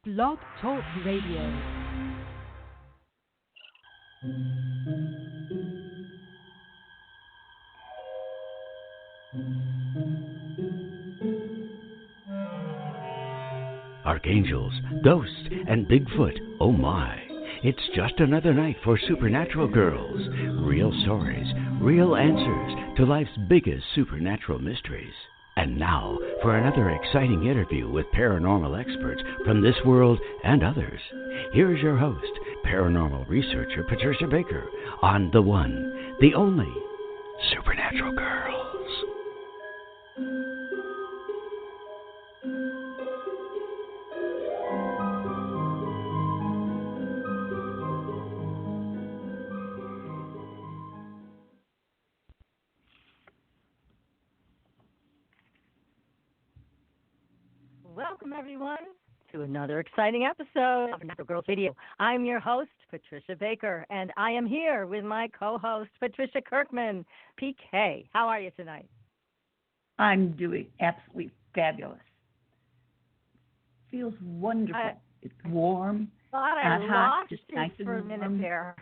Blog Talk Radio. Archangels, ghosts, and Bigfoot, oh my. It's just another night for Supernatural Girls. Real stories, real answers to life's biggest supernatural mysteries. And now for another exciting interview with paranormal experts from this world and others. Here's your host, paranormal researcher Patricia Baker, on the one, the only Supernatural Girls. Welcome, everyone, to another exciting episode of Natural Girls Radio. I'm your host, Patricia Baker, and I am here with my co-host, Patricia Kirkman. PK, how are you tonight? I'm doing absolutely fabulous. Feels wonderful. It's warm, I not hot, lost just you nice for and a minute warm. there.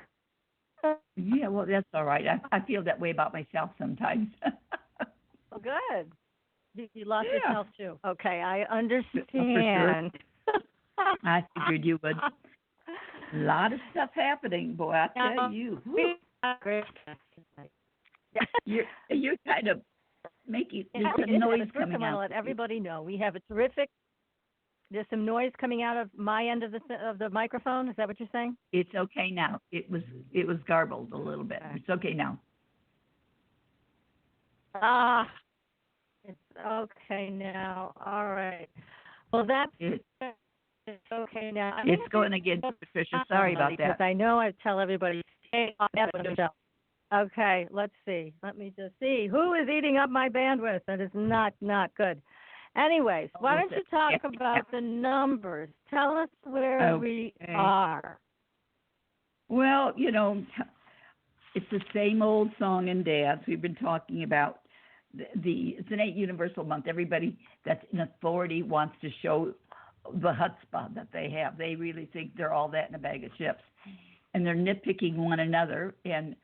Yeah, well, that's all right. I feel that way about myself sometimes. Well, good. You lost Yeah. yourself, too. Okay, I understand. For sure. I figured you would. A lot of stuff happening, boy, I tell you. Whew. You're kind of making there's some noise coming I want to out. let everybody know we have a terrific. There's some noise coming out of my end of the microphone. Is that what you're saying? It's okay now. It was garbled a little bit. Okay. It's okay now. It's okay now. All right. Well, it's okay now. It's going again, Patricia. Sorry about that. Because I know I tell everybody, stay off that window. Okay, let's see. Let me just see. Who is eating up my bandwidth? That is not good. Anyways, why don't you talk about the numbers? Tell us where we are. Well, it's the same old song and dance we've been talking about. It's an 8 universal month. Everybody that's in authority wants to show the chutzpah that they have. They really think they're all that in a bag of chips, and they're nitpicking one another. And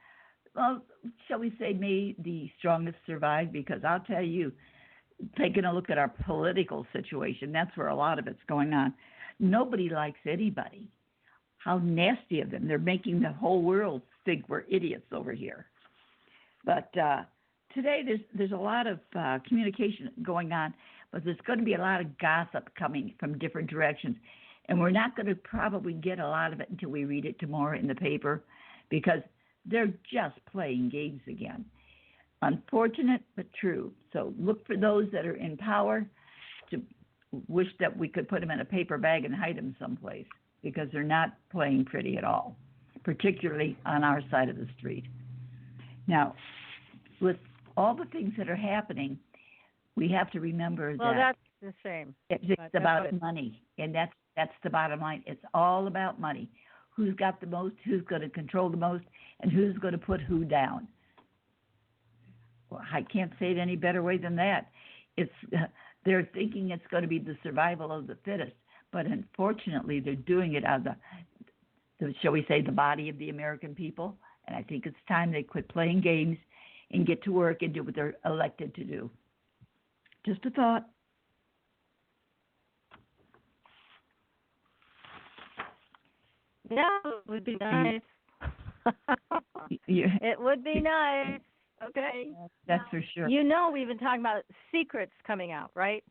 well, shall we say, may the strongest survive? Because I'll tell you, taking a look at our political situation, that's where a lot of it's going on. Nobody likes anybody. How nasty of them! They're making the whole world think we're idiots over here. But today, there's a lot of communication going on, but there's going to be a lot of gossip coming from different directions. And we're not going to probably get a lot of it until we read it tomorrow in the paper, because they're just playing games again. Unfortunate, but true. So look for those that are in power to wish that we could put them in a paper bag and hide them someplace, because they're not playing pretty at all, particularly on our side of the street. Now, with all the things that are happening, we have to remember well, that that's the same. it's about money, and that's the bottom line. It's all about money. Who's got the most, who's going to control the most, and who's going to put who down. Well, I can't say it any better way than that. It's they're thinking it's going to be the survival of the fittest, but unfortunately they're doing it out of the shall we say, the body of the American people, and I think it's time they quit playing games and get to work and do what they're elected to do. Just a thought. Yeah, it would be nice. It would be nice. Okay. That's for sure. We've been talking about secrets coming out, right?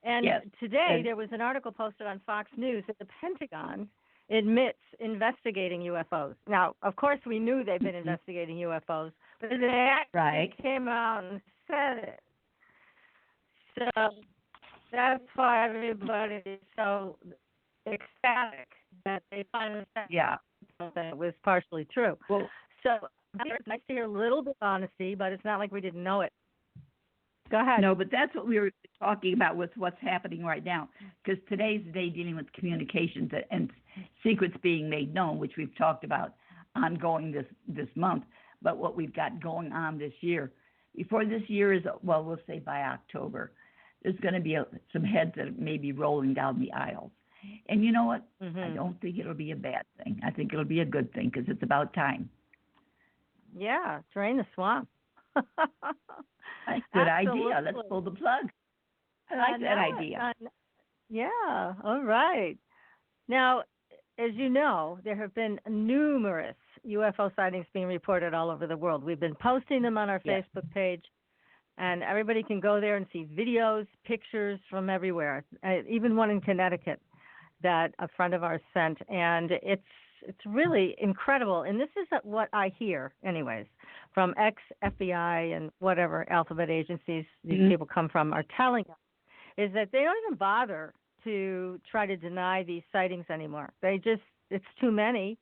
And yes. Today there was an article posted on Fox News that the Pentagon admits investigating UFOs. Now, of course, we knew they've been investigating UFOs, but they actually came out and said it. So that's why everybody is so ecstatic that they finally said that it was partially true. Well, so it's nice to hear a little bit of honesty, but it's not like we didn't know it. Go ahead. No, but that's what we were talking about with what's happening right now, because today's the day dealing with communications and secrets being made known, which we've talked about ongoing this month. But what we've got going on this year, before this year is, well, we'll say by October, there's going to be some heads that may be rolling down the aisles. And you know what? Mm-hmm. I don't think it'll be a bad thing. I think it'll be a good thing because it's about time. Yeah, drain the swamp. Good idea. Let's pull the plug. I like that idea. Yeah, all right. Now, as you know, there have been numerous UFO sightings being reported all over the world. We've been posting them on our Facebook page, and everybody can go there and see videos, pictures from everywhere, even one in Connecticut that a friend of ours sent, and it's really incredible. And this is what I hear, anyways, from ex-FBI and whatever alphabet agencies these people come from are telling us, is that they don't even bother to try to deny these sightings anymore. It's too many,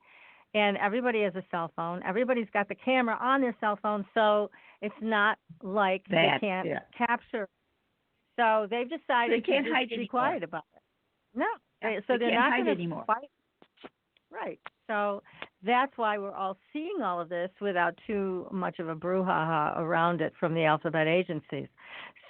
and everybody has a cell phone. Everybody's got the camera on their cell phone, so it's not like they can't capture. So they've decided they can't to hide be quiet about it. No, so they're not going to anymore. Fight. Right. So that's why we're all seeing all of this without too much of a brouhaha around it from the alphabet agencies.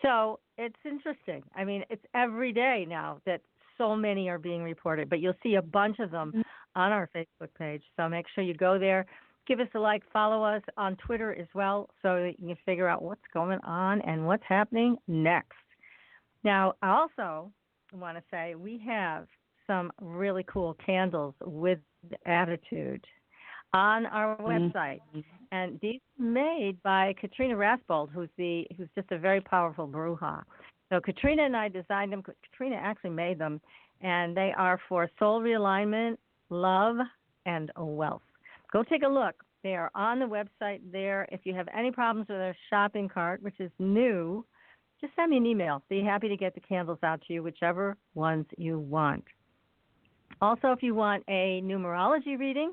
So it's interesting. I mean, it's every day now that so many are being reported, but you'll see a bunch of them on our Facebook page. So make sure you go there, give us a like, follow us on Twitter as well, so that you can figure out what's going on and what's happening next. Now, I also want to say we have some really cool candles with attitude on our website, and these are made by Katrina Rasbold, who's just a very powerful bruja. So Katrina and I designed them. Katrina actually made them, and they are for soul realignment, love, and wealth. Go take a look. They are on the website there. If you have any problems with our shopping cart, which is new, just send me an email. Be happy to get the candles out to you, whichever ones you want. Also, if you want a numerology reading,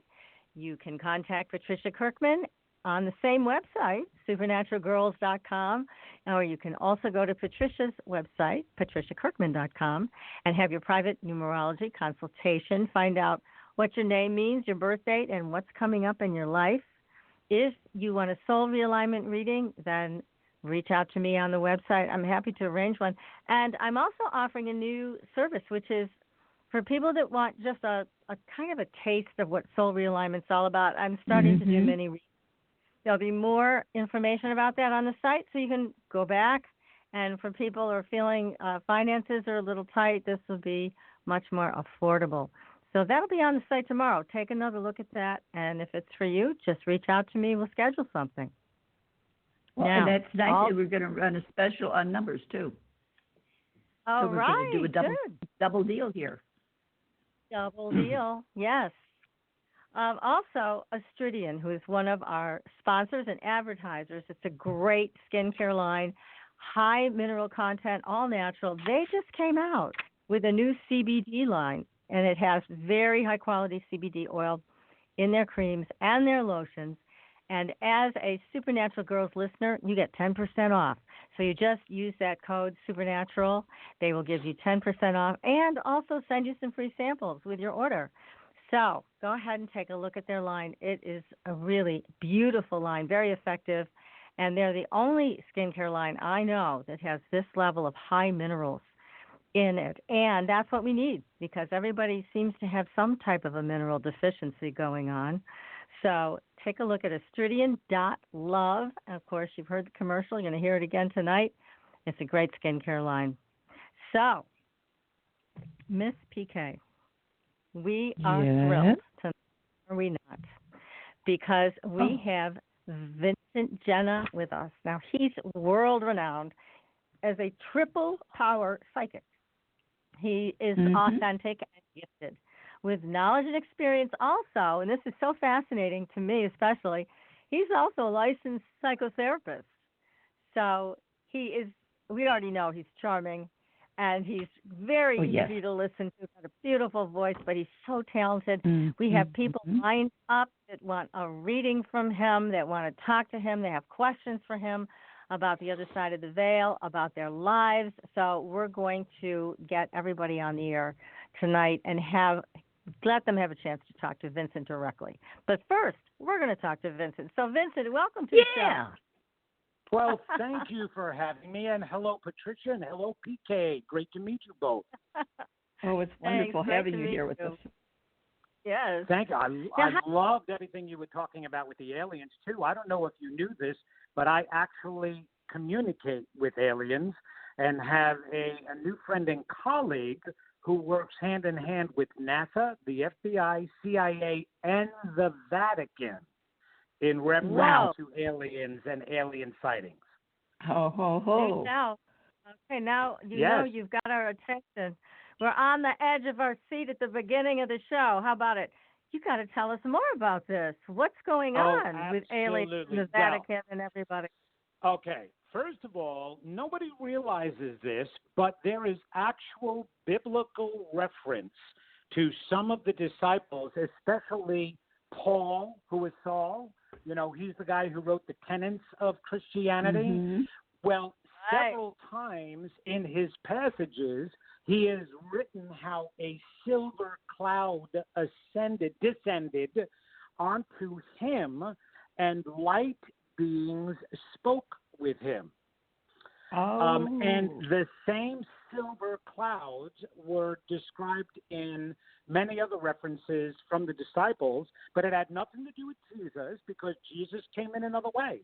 you can contact Patricia Kirkman on the same website, supernaturalgirls.com, or you can also go to Patricia's website, patriciakirkman.com, and have your private numerology consultation. Find out what your name means, your birth date, and what's coming up in your life. If you want a soul realignment reading, then reach out to me on the website. I'm happy to arrange one. And I'm also offering a new service, which is for people that want just a kind of a taste of what soul realignment's all about. I'm starting to do mini readings. There'll be more information about that on the site, so you can go back. And for people who are feeling finances are a little tight, this will be much more affordable. So that'll be on the site tomorrow. Take another look at that, and if it's for you, just reach out to me. We'll schedule something. Well, and that's nice that we're going to run a special on numbers, too. Oh, so we're going to do a double deal here. Double deal, yes. Also, Astridian, who is one of our sponsors and advertisers. It's a great skincare line, high mineral content, all natural. They just came out with a new CBD line, and it has very high-quality CBD oil in their creams and their lotions. And as a Supernatural Girls listener, you get 10% off. So you just use that code Supernatural. They will give you 10% off and also send you some free samples with your order. So go ahead and take a look at their line. It is a really beautiful line, very effective. And they're the only skincare line I know that has this level of high minerals in it. And that's what we need because everybody seems to have some type of a mineral deficiency going on. So take a look at astridian.love. Of course, you've heard the commercial. You're going to hear it again tonight. It's a great skincare line. So, Miss PK, we are thrilled tonight, are we not? Because we have Vincent Genna with us. Now, he's world-renowned as a triple power psychic. He is authentic and gifted, with knowledge and experience also, and this is so fascinating to me especially, he's also a licensed psychotherapist. So he is, we already know he's charming, and he's very easy to listen to. He's got a beautiful voice, but he's so talented. We have people lined up that want a reading from him, that want to talk to him. They have questions for him about the other side of the veil, about their lives. So we're going to get everybody on the air tonight and let them have a chance to talk to Vincent directly. But first, we're going to talk to Vincent. So, Vincent, welcome to the show. Well, thank you for having me, and hello, Patricia, and hello, PK. Great to meet you both. Oh, it's wonderful Thanks. having Great to you meet here with you. us. Yes. Thank you. I Now, loved everything you were talking about with the aliens, too. I don't know if you knew this, but I actually communicate with aliens and have a new friend and colleague who works hand in hand with NASA, the FBI, CIA, and the Vatican in reference to aliens and alien sightings. Ho, ho, ho. Now, okay, now you Yes. know you've got our attention. We're on the edge of our seat at the beginning of the show. How about it? You got to tell us more about this. What's going on with aliens and the Vatican and everybody? Okay. First of all, nobody realizes this, but there is actual biblical reference to some of the disciples, especially Paul, who is Saul. You know, he's the guy who wrote the tenets of Christianity. Mm-hmm. Well, several times in his passages, he has written how a silver cloud descended onto him, and light beings spoke with him. And the same silver clouds were described in many other references from the disciples, but it had nothing to do with Jesus because Jesus came in another way.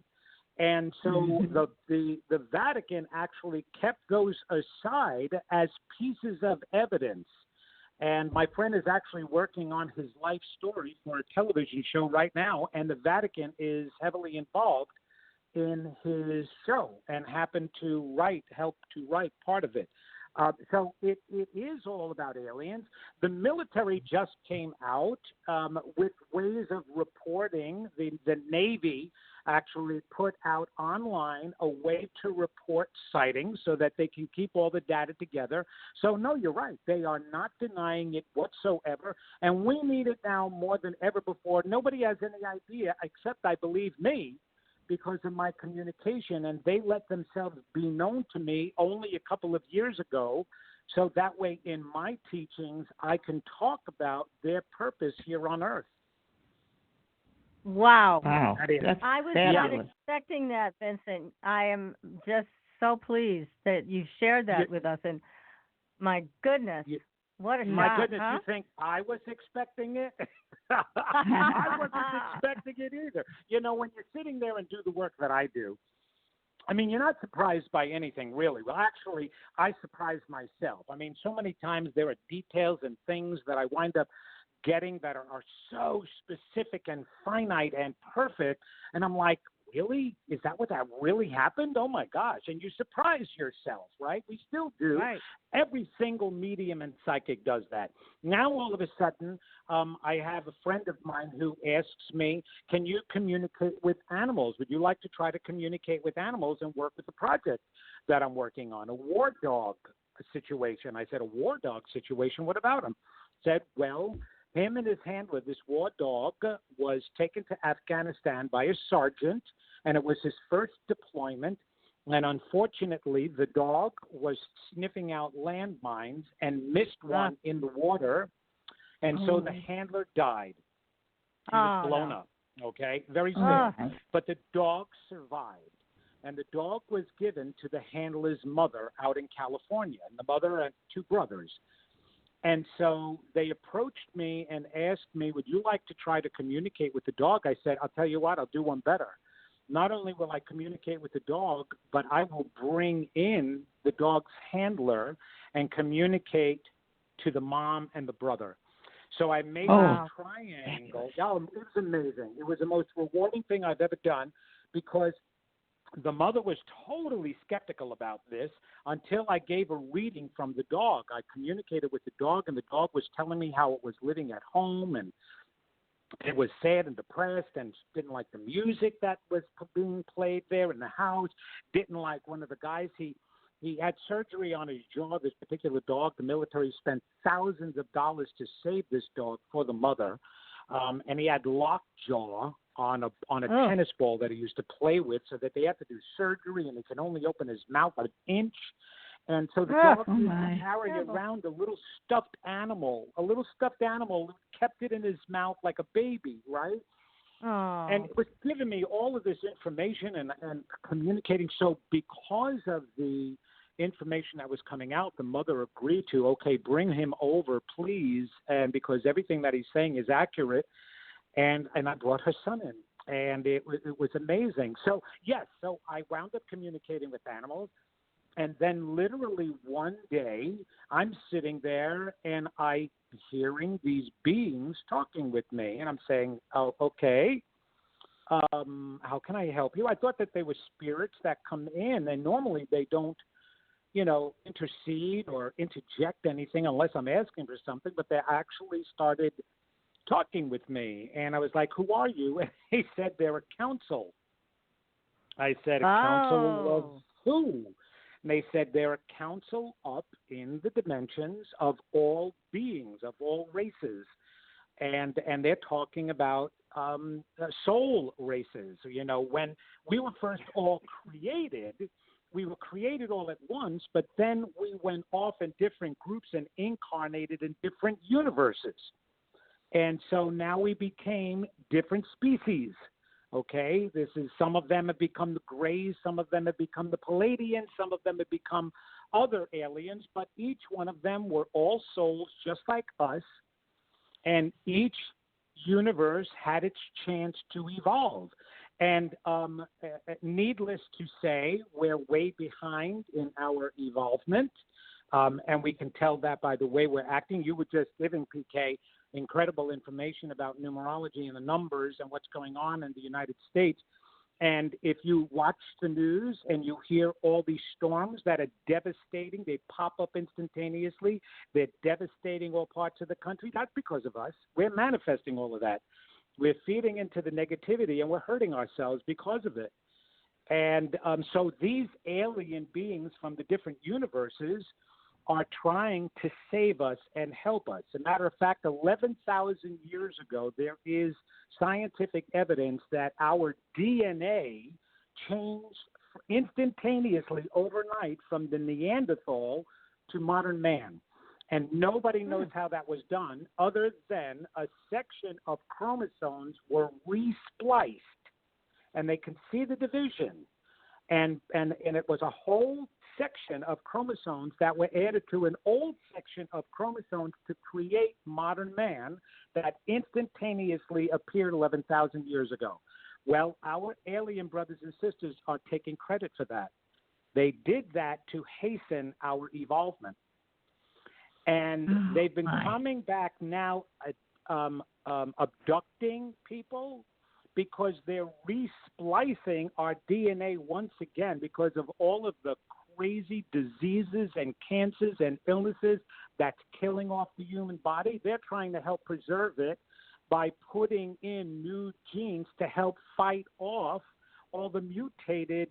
And so the Vatican actually kept those aside as pieces of evidence. And my friend is actually working on his life story for a television show right now, and the Vatican is heavily involved in his show and happened to help to write part of it. So it is all about aliens. The military just came out with ways of reporting. The Navy actually put out online a way to report sightings so that they can keep all the data together. So, no, you're right. They are not denying it whatsoever. And we need it now more than ever before. Nobody has any idea, except, I believe, me, because of my communication, and they let themselves be known to me only a couple of years ago, so that way in my teachings I can talk about their purpose here on Earth. Wow. That's I was not expecting that, Vincent. I am just so pleased that you shared that with us, and my goodness, what a my shock, goodness, huh? You think I was expecting it? I wasn't expecting it either. You know, when you're sitting there and do the work that I do, I mean, you're not surprised by anything, really. Well, actually, I surprise myself. I mean, so many times there are details and things that I wind up getting that are so specific and finite and perfect, and I'm like, really? Is that what that really happened? Oh, my gosh. And you surprise yourself, right? We still do. Right. Every single medium and psychic does that. Now, all of a sudden, I have a friend of mine who asks me, can you communicate with animals? Would you like to try to communicate with animals and work with the project that I'm working on, a war dog situation? I said, a war dog situation? What about him? Said, well, him and his handler, this war dog, was taken to Afghanistan by a sergeant, and it was his first deployment. And unfortunately, the dog was sniffing out landmines and missed one in the water, and so the handler died. He was blown up, okay? Very sick. But the dog survived, and the dog was given to the handler's mother out in California, and the mother had two brothers. And so they approached me and asked me, would you like to try to communicate with the dog? I said, I'll tell you what, I'll do one better. Not only will I communicate with the dog, but I will bring in the dog's handler and communicate to the mom and the brother. So I made this triangle. Oh, it was amazing. It was the most rewarding thing I've ever done because the mother was totally skeptical about this until I gave a reading from the dog. I communicated with the dog, and the dog was telling me how it was living at home, and it was sad and depressed and didn't like the music that was being played there in the house, didn't like one of the guys. He had surgery on his jaw, this particular dog. The military spent thousands of dollars to save this dog for the mother, and he had lockjaw on a tennis ball that he used to play with, so that they had to do surgery, and he can only open his mouth an inch. And so the dog used to carry around a little stuffed animal, kept it in his mouth like a baby, right? And it was giving me all of this information and communicating. So because of the information that was coming out, the mother agreed to, okay, bring him over, please, and because everything that he's saying is accurate. And I brought her son in, and it was amazing. So, yes, so I wound up communicating with animals. And then literally one day, I'm sitting there and I'm hearing these beings talking with me. And I'm saying, oh, okay, how can I help you? I thought that they were spirits that come in, and normally they don't, intercede or interject anything unless I'm asking for something. But they actually started talking with me. And I was like, who are you? And they said they're a council. I said, a council of who? And they said they're a council up in the dimensions of all beings, of all races. And they're talking about soul races. When we were first all created, we were created all at once, but then we went off in different groups and incarnated in different universes. And so now we became different species. Okay, some of them have become the Greys, some of them have become the Palladians, some of them have become other aliens, but each one of them were all souls just like us, and each universe had its chance to evolve. And needless to say, we're way behind in our evolvement, and we can tell that by the way we're acting. You were just giving, PK, incredible information about numerology and the numbers and what's going on in the United States. And if you watch the news and you hear all these storms that are devastating, they pop up instantaneously, they're devastating all parts of the country, that's because of us. We're manifesting all of that. We're feeding into the negativity and we're hurting ourselves because of it. And so these alien beings from the different universes are trying to save us and help us. As a matter of fact, 11,000 years ago, there is scientific evidence that our DNA changed instantaneously overnight from the Neanderthal to modern man. And nobody knows how that was done other than a section of chromosomes were respliced. And they can see the division. And it was a whole section of chromosomes that were added to an old section of chromosomes to create modern man that instantaneously appeared 11,000 years ago. Well, our alien brothers and sisters are taking credit for that. They did that to hasten our evolvement. And they've been coming back now abducting people because they're resplicing our DNA once again because of all of the crazy diseases and cancers and illnesses that's killing off the human body. They're trying to help preserve it by putting in new genes to help fight off all the mutated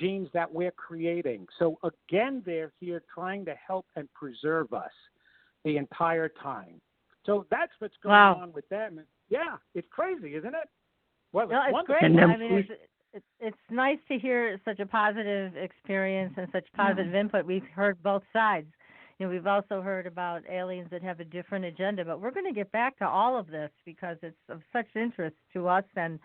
genes that we're creating. So again, they're here trying to help and preserve us the entire time. So that's what's going on with them. Yeah, it's crazy, isn't it? Well, no, it's great. I mean, it's nice to hear such a positive experience and such positive input. We've heard both sides. We've also heard about aliens that have a different agenda, but we're going to get back to all of this because it's of such interest to us and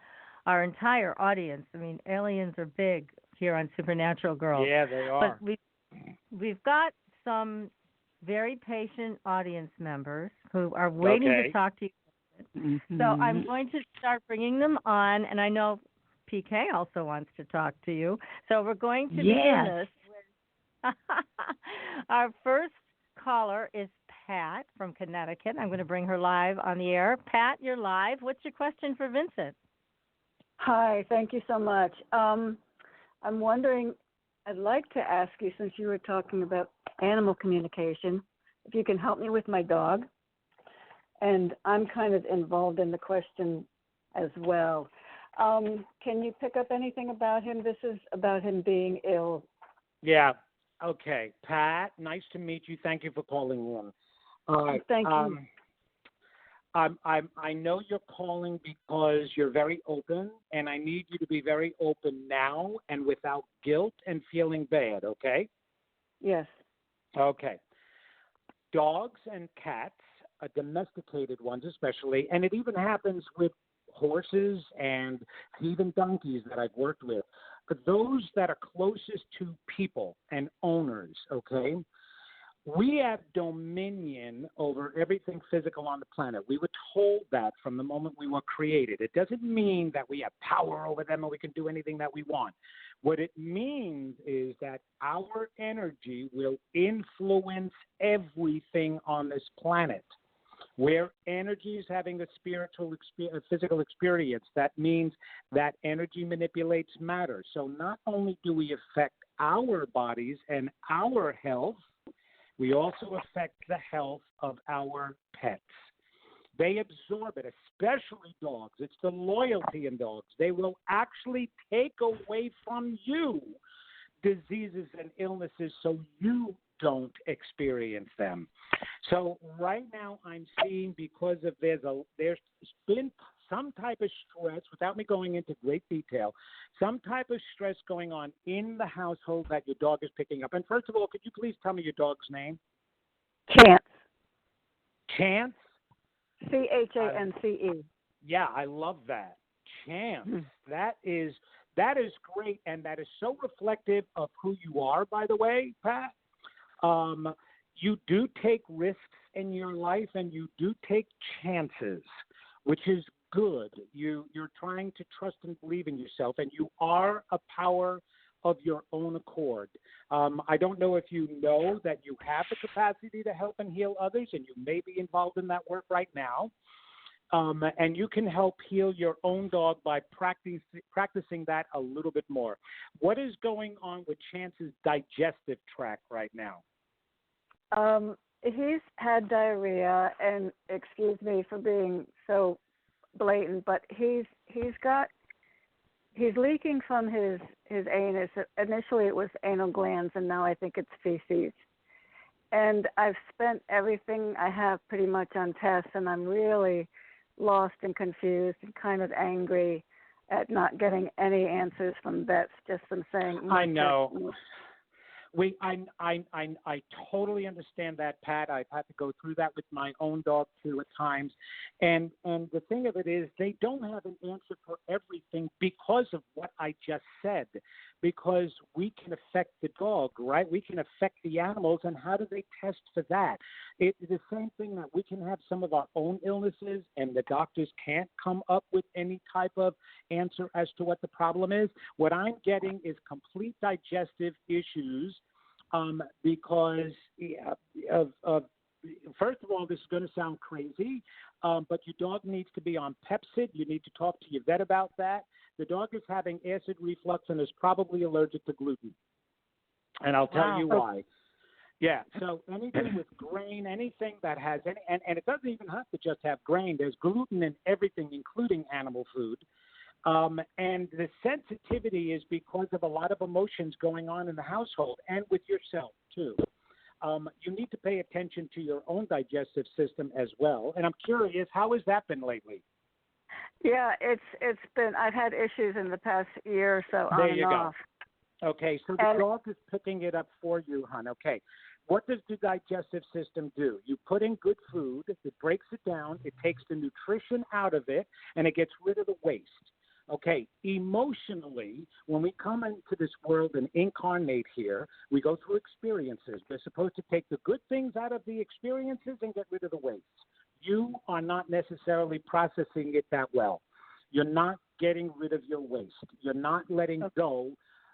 our entire audience. I mean, aliens are big here on Supernatural Girls. Yeah, they are. But we've got some very patient audience members who are waiting to talk to you. Mm-hmm. So I'm going to start bringing them on, and I know PK also wants to talk to you. So we're going to begin this with our first caller is Pat from Connecticut. I'm going to bring her live on the air. Pat, you're live. What's your question for Vincent? Hi, thank you so much. I'm wondering, I'd like to ask you, since you were talking about animal communication, if you can help me with my dog. And I'm kind of involved in the question as well. Can you pick up anything about him? This is about him being ill. Yeah. Okay. Pat, nice to meet you. Thank you for calling in. Thank you. I know you're calling because you're very open, and I need you to be very open now and without guilt and feeling bad, okay? Yes. Okay. Dogs and cats, domesticated ones especially, and it even happens with horses and even donkeys that I've worked with. those that are closest to people and owners, okay, we have dominion over everything physical on the planet. We were told that from the moment we were created. It doesn't mean that we have power over them or we can do anything that we want. What it means is that our energy will influence everything on this planet. Where energy is having a physical experience, that means that energy manipulates matter. So not only do we affect our bodies and our health, we also affect the health of our pets. They absorb it, especially dogs. It's the loyalty in dogs. They will actually take away from you diseases and illnesses so you don't experience them. So right now I'm seeing, because of there's been some type of stress, without me going into great detail, some type of stress going on in the household that your dog is picking up. And first of all, could you please tell me your dog's name? Chance. Chance? Chance. Yeah, I love that. Chance. That is great, and that is so reflective of who you are, by the way, Pat. You do take risks in your life, and you do take chances, which is good. You're trying to trust and believe in yourself, and you are a power of your own accord. I don't know if you know that you have the capacity to help and heal others, and you may be involved in that work right now. And you can help heal your own dog by practicing that a little bit more. What is going on with Chance's digestive tract right now? He's had diarrhea, and excuse me for being so blatant, but he's leaking from his anus. Initially it was anal glands, and now I think it's feces. And I've spent everything I have pretty much on tests, and I'm really lost and confused and kind of angry at not getting any answers from vets, just them saying. I know. I totally understand that, Pat. I've had to go through that with my own dog too at times, and the thing of it is, they don't have an answer for everything because of what I just said. Because we can affect the dog, right? We can affect the animals, and how do they test for that? It's the same thing that we can have some of our own illnesses, and the doctors can't come up with any type of answer as to what the problem is. What I'm getting is complete digestive issues because of first of all, this is going to sound crazy, but your dog needs to be on Pepcid. You need to talk to your vet about that. The dog is having acid reflux and is probably allergic to gluten. And I'll tell you why. Yeah, so anything with grain, anything that has any, and it doesn't even have to just have grain. There's gluten in everything, including animal food. And the sensitivity is because of a lot of emotions going on in the household and with yourself, too. You need to pay attention to your own digestive system as well. And I'm curious, how has that been lately? Yeah, it's been. I've had issues in the past year or so on and off. Okay, so the dog is picking it up for you, hon. Okay, what does the digestive system do? You put in good food, it breaks it down, it takes the nutrition out of it, and it gets rid of the waste. Okay, emotionally, when we come into this world and incarnate here, we go through experiences. We're supposed to take the good things out of the experiences and get rid of the waste. You are not necessarily processing it that well. You're not getting rid of your waste. You're not letting go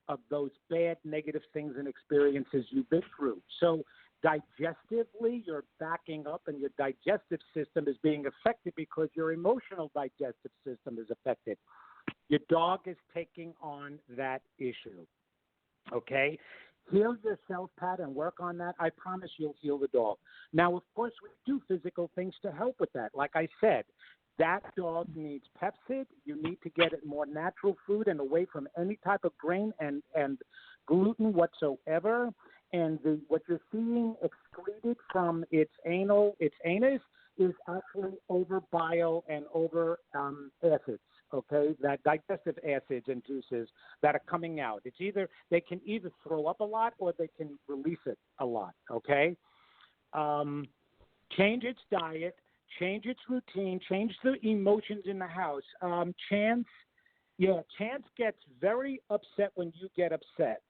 of those bad, negative things and experiences you've been through. So digestively, you're backing up, and your digestive system is being affected because your emotional digestive system is affected. Your dog is taking on that issue, okay? Heal yourself, Pat, and work on that. I promise you'll heal the dog. Now, of course, we do physical things to help with that. Like I said, that dog needs Pepcid. You need to get it more natural food and away from any type of grain and gluten whatsoever. And what you're seeing excreted from its anus is actually over bile and over acids. Okay, that digestive acids and juices that are coming out. It's either they can either throw up a lot or they can release it a lot. Okay, change its diet, change its routine, change the emotions in the house. Chance Yeah, Chance gets very upset when you get upset.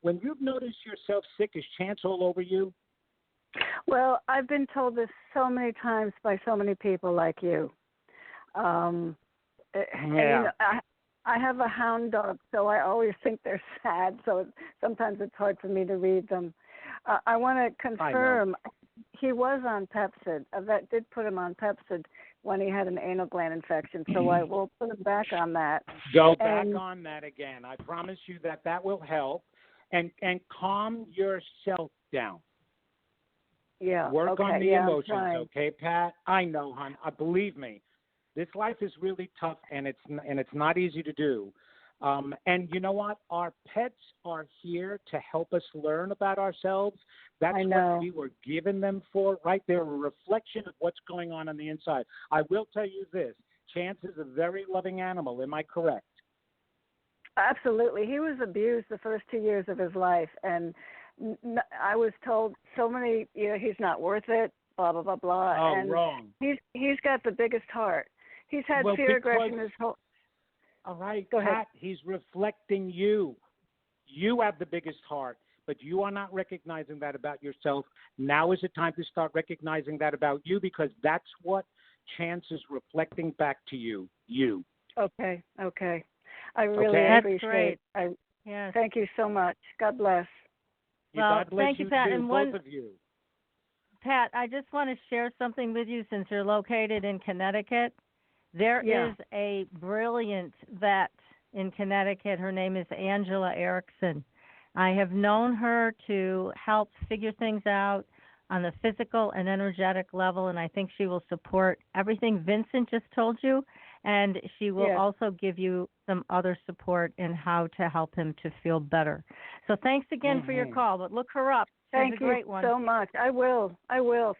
When you've noticed yourself sick, is Chance all over you? Well, I've been told this so many times by so many people like you. And, you know, I have a hound dog, so I always think they're sad. So sometimes it's hard for me to read them. I want to confirm he was on Pepcid. A vet did put him on Pepcid when he had an anal gland infection. So I will put him back on that. Go back on that again. I promise you that will help. And calm yourself down. Yeah. Work on the emotions, I'm okay, Pat? I know, hon. Believe me, this life is really tough, and it's not easy to do. And you know what? Our pets are here to help us learn about ourselves. That's what we were given them for, right? They're a reflection of what's going on the inside. I will tell you this. Chance is a very loving animal. Am I correct? Absolutely. He was abused the first 2 years of his life, and I was told so many, he's not worth it, blah, blah, blah, blah. Oh, and wrong. He's got the biggest heart. He's had fear, aggression his whole... All right, Go Pat, ahead. he's reflecting you. You have the biggest heart, but you are not recognizing that about yourself. Now is the time to start recognizing that about you, because that's what Chance is reflecting back to you. You. Okay. I really appreciate it. Yes. Thank you so much. God bless. God bless thank you, Pat. too, And both of you. Pat, I just want to share something with you since you're located in Connecticut. There is a brilliant vet in Connecticut. Her name is Angela Erickson. I have known her to help figure things out on the physical and energetic level, and I think she will support everything Vincent just told you, and she will also give you some other support in how to help him to feel better. So thanks again for your call, but look her up. Thank you so much. I will.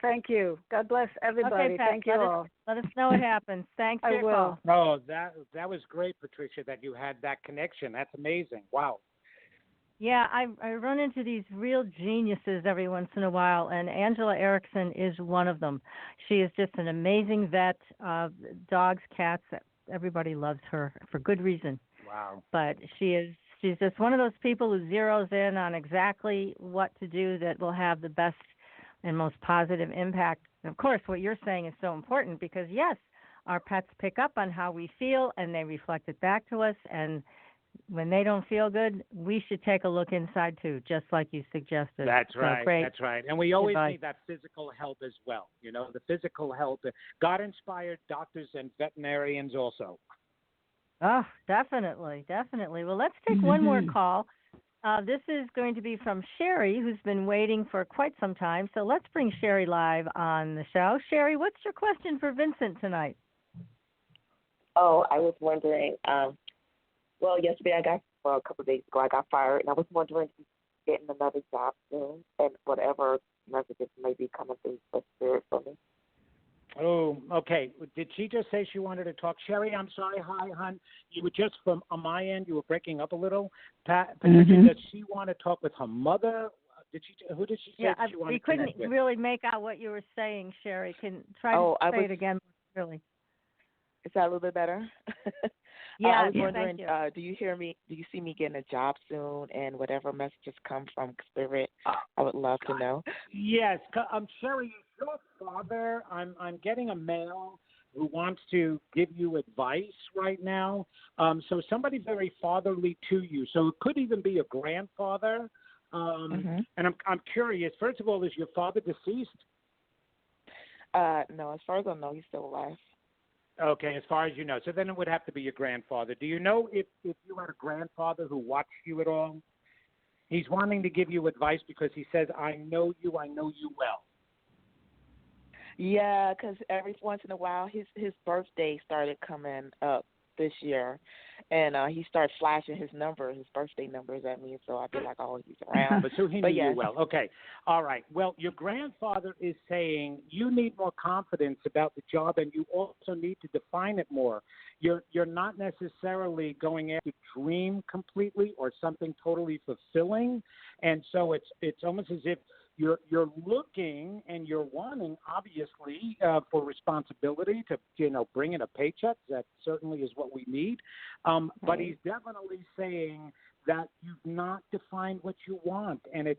Thank you. God bless everybody. Okay, Pat, Thank you all. Let us know what happens. Thanks for your call. Oh, that was great, Patricia, that you had that connection. That's amazing. Wow. Yeah, I run into these real geniuses every once in a while, and Angela Erickson is one of them. She is just an amazing vet of dogs, cats. Everybody loves her for good reason. Wow. But she's just one of those people who zeroes in on exactly what to do that will have the best and most positive impact. And of course, what you're saying is so important because, yes, our pets pick up on how we feel, and they reflect it back to us, and when they don't feel good, we should take a look inside too, just like you suggested. That's right. Great. That's right. And we always need that physical help as well. The physical help. God-inspired doctors and veterinarians also. Oh, definitely. Well, let's take one more call. This is going to be from Sherry, who's been waiting for quite some time. So let's bring Sherry live on the show. Sherry, what's your question for Vincent tonight? Oh, I was wondering. Well, yesterday a couple of days ago, I got fired, and I was wondering if he's getting another job soon, and whatever messages may be coming through the spirit for me. Oh, okay. Did she just say she wanted to talk? Sherry, I'm sorry. Hi, hon. You were just from on my end. You were breaking up a little. Patricia, does she want to talk with her mother? Who did she say she wanted to connect with? We couldn't really make out what you were saying, Sherry. Can try to say it again, really. Is that a little bit better? Yeah, I was wondering, thank you. do you hear me? Do you see me getting a job soon? And whatever messages come from Spirit, I would love to know. Yes, Sherry, your father. I'm getting a mail who wants to give you advice right now. So somebody very fatherly to you. So it could even be a grandfather. And I'm curious. First of all, is your father deceased? No, as far as I know, he's still alive. Okay, as far as you know. So then it would have to be your grandfather. Do you know if you had a grandfather who watched you at all? He's wanting to give you advice because he says, I know you well. Yeah, because every once in a while, his birthday started coming up this year, and he started flashing his birthday numbers at me, so I'd be like, oh, he's around. So he knew you well. Okay. All right. Well, your grandfather is saying you need more confidence about the job, and you also need to define it more. You're not necessarily going after dream completely or something totally fulfilling, and so it's almost as if you're looking and you're wanting, obviously, for responsibility to, bring in a paycheck. That certainly is what we need. But he's definitely saying that you've not defined what you want, and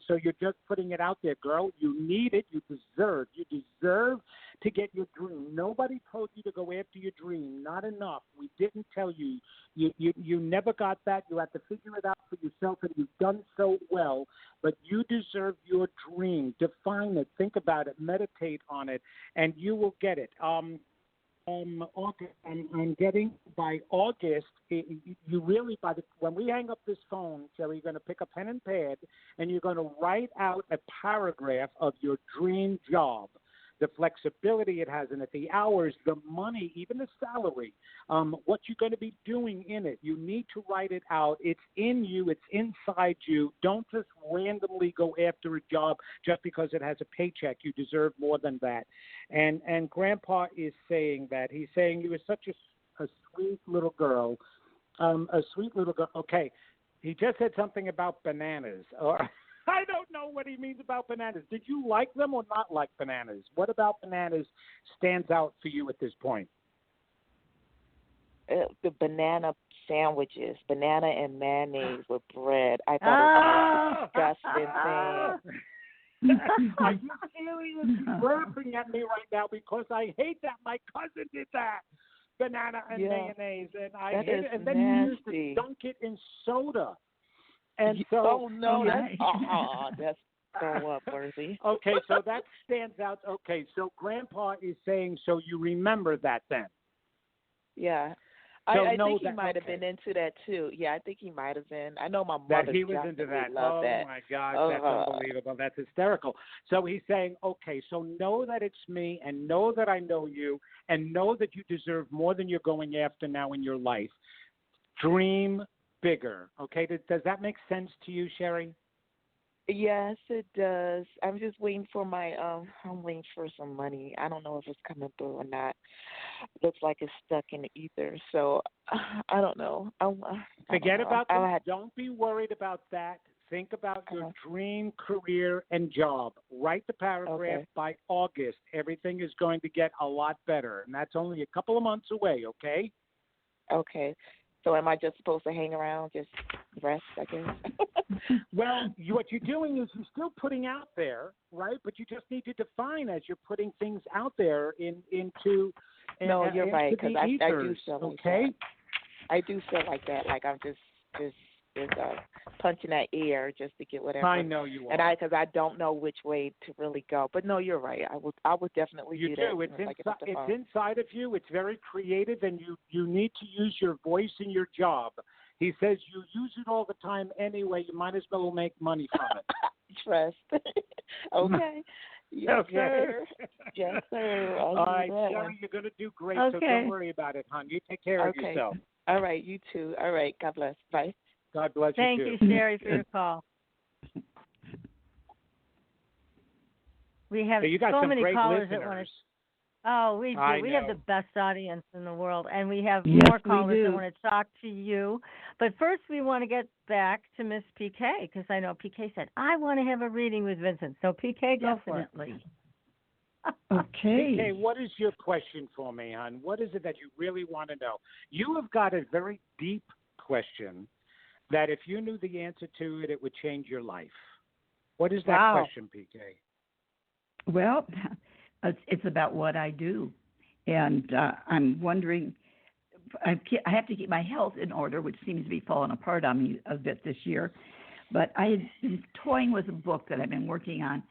so you're just putting it out there, girl. You need it. You deserve to get your dream. Nobody told you to go after your dream. Not enough. We didn't tell you. You never got that. You had to figure it out for yourself, and you've done so well. But you deserve your dream. Define it. Think about it. Meditate on it, and you will get it. August, I'm getting by August. You really when we hang up this phone, Sherry, you're going to pick a pen and pad, and you're going to write out a paragraph of your dream job, the flexibility it has in it, the hours, the money, even the salary, what you're going to be doing in it. You need to write it out. It's in you. It's inside you. Don't just randomly go after a job just because it has a paycheck. You deserve more than that. And Grandpa is saying that. He's saying you were such a sweet little girl, a sweet little girl. Okay, he just said something about bananas. Or I don't know what he means about bananas. Did you like them or not like bananas? What about bananas stands out for you at this point? The banana sandwiches, banana and mayonnaise with bread. I thought it was a disgusting thing. Are you seriously laughing at me right now because I hate that my cousin did that? Banana and mayonnaise, and I hate it. And then he used to dunk it in soda. And so, that's so worthy. Okay, so that stands out. Okay, so Grandpa is saying, so you remember that then? Yeah. So I think he might have been into that too. Yeah, I think he might have been. I know my mother that he was into that. Oh that. My God, that's unbelievable. That's hysterical. So he's saying, okay, so know that it's me, and know that I know you, and know that you deserve more than you're going after now in your life. Dream bigger. Okay, does that make sense to you, Sherry? Yes, it does. I'm just waiting for I'm waiting for some money. I don't know if it's coming through or not. It looks like it's stuck in the ether. So I don't know. Forget about that. Don't be worried about that. Think about your dream career and job. Write the paragraph by August. Everything is going to get a lot better. And that's only a couple of months away, okay? Okay. So am I just supposed to hang around, just rest, I guess? Well, what you're doing is you're still putting out there, right? But you just need to define as you're putting things out there into. No, you're right, because I do feel like okay. that. I do feel like that, like I'm just punching that air just to get whatever. I know you are. And because I don't know which way to really go. But no, you're right. I would definitely do that. It's inside of you. It's very creative, and you need to use your voice in your job. He says you use it all the time anyway. You might as well make money from it. Trust. Okay. Yes, sir. Yes, sir. All right, Sherry, you're going to do great, so don't worry about it, hon. You take care of yourself. All right, you too. All right, God bless. Bye. God bless you, too. Thank you, Sherry, for your call. We have so many callers that want to. Oh, we do. We have the best audience in the world, and we have more callers that want to talk to you. But first, we want to get back to Miss PK, because I know PK said, I want to have a reading with Vincent. So, PK, go for it. Okay. PK, what is your question for me, hon? What is it that you really want to know? You have got a very deep question that if you knew the answer to it, it would change your life. What is that question, PK? Well, it's about what I do. And I'm wondering, I have to keep my health in order, which seems to be falling apart on me a bit this year. But I had been toying with a book that I've been working on.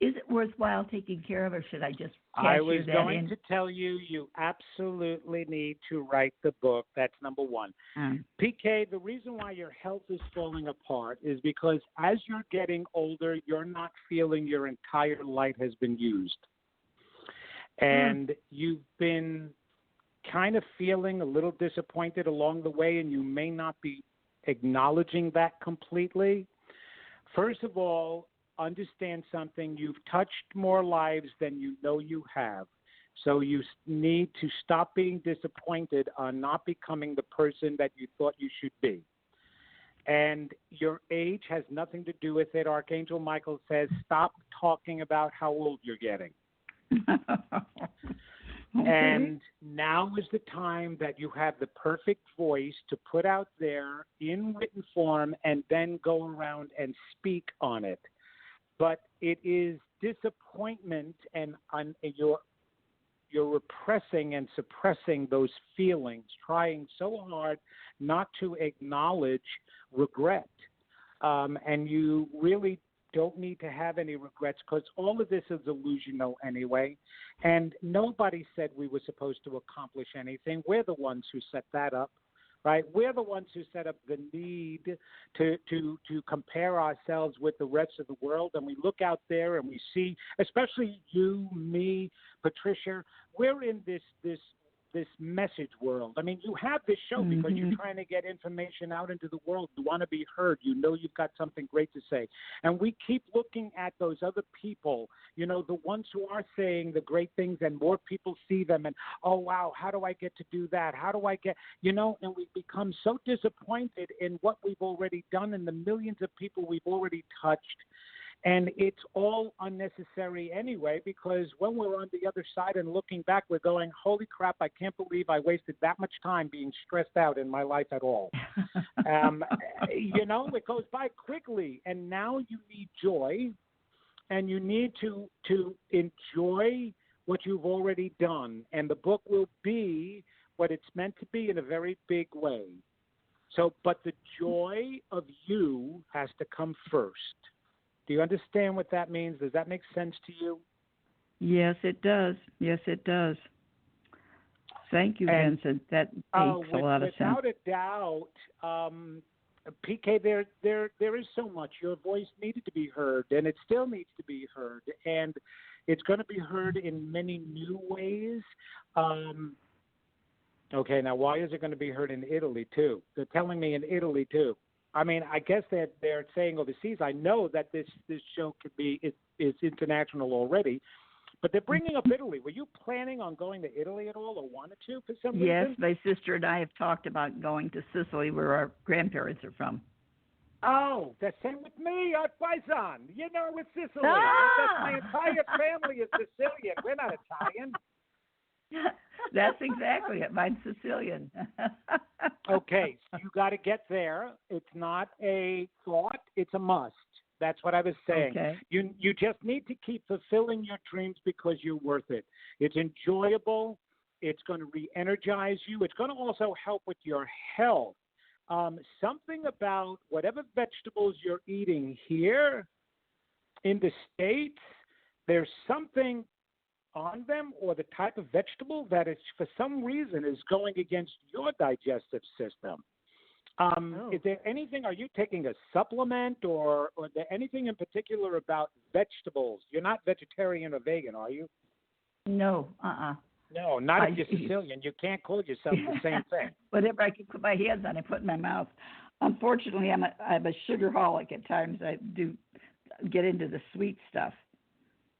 Is it worthwhile taking care of, or should I just I was going to tell you, you absolutely need to write the book. That's number one. PK, the reason why your health is falling apart is because as you're getting older, you're not feeling your entire light has been used. And you've been kind of feeling a little disappointed along the way, and you may not be acknowledging that completely. First of all, understand something. You've touched more lives than you know you have. So you need to stop being disappointed on not becoming the person that you thought you should be. And your age has nothing to do with it. Archangel Michael says, stop talking about how old you're getting. Okay. And now is the time that you have the perfect voice to put out there in written form and then go around and speak on it. But it is disappointment, and you're repressing and suppressing those feelings, trying so hard not to acknowledge regret. And you really don't need to have any regrets, because all of this is illusional anyway. And nobody said we were supposed to accomplish anything. We're the ones who set that up, right? We're the ones who set up the need to compare ourselves with the rest of the world. And we look out there and we see, especially you, me, Patricia, we're in this message world. I mean, you have this show because you're trying to get information out into the world. You want to be heard. You know you've got something great to say. And we keep looking at those other people, you know, the ones who are saying the great things, and more people see them and, oh, wow, how do I get to do that? How do I get, you know, and we become so disappointed in what we've already done and the millions of people we've already touched. And it's all unnecessary anyway, because when we're on the other side and looking back, we're going, holy crap, I can't believe I wasted that much time being stressed out in my life at all. You know, it goes by quickly. And now you need joy, and you need to enjoy what you've already done. And the book will be what it's meant to be in a very big way. So, but the joy of you has to come first. Do you understand what that means? Does that make sense to you? Yes, it does. Yes, it does. Thank you, Vincent. That makes a lot of sense. Without a doubt, PK, there is so much. Your voice needed to be heard, and it still needs to be heard. And it's going to be heard in many new ways. Okay, now why is it going to be heard in Italy, too? They're telling me in Italy, too. I mean, I guess they're saying overseas. I know that this show could be is international already, but they're bringing up Italy. Were you planning on going to Italy at all, or wanted to for some reason? Yes, my sister and I have talked about going to Sicily, where our grandparents are from. Oh, the same with me, our Paisan. You know, with Sicily. Ah! My entire family is Sicilian. We're not Italian. That's exactly it. Mine's Sicilian. Okay, so you got to get there. It's not a thought; it's a must. That's what I was saying. Okay. You just need to keep fulfilling your dreams because you're worth it. It's enjoyable. It's going to re-energize you. It's going to also help with your health. Something about whatever vegetables you're eating here in the States, there's something on them, or the type of vegetable that is for some reason is going against your digestive system. Is there anything, are you taking a supplement, or is there anything in particular about vegetables? You're not vegetarian or vegan, are you? No, No, not if you're Sicilian. You can't call yourself the same thing. Whatever I can put my hands on, I put in my mouth. Unfortunately, I'm a sugarholic at times. I do get into the sweet stuff.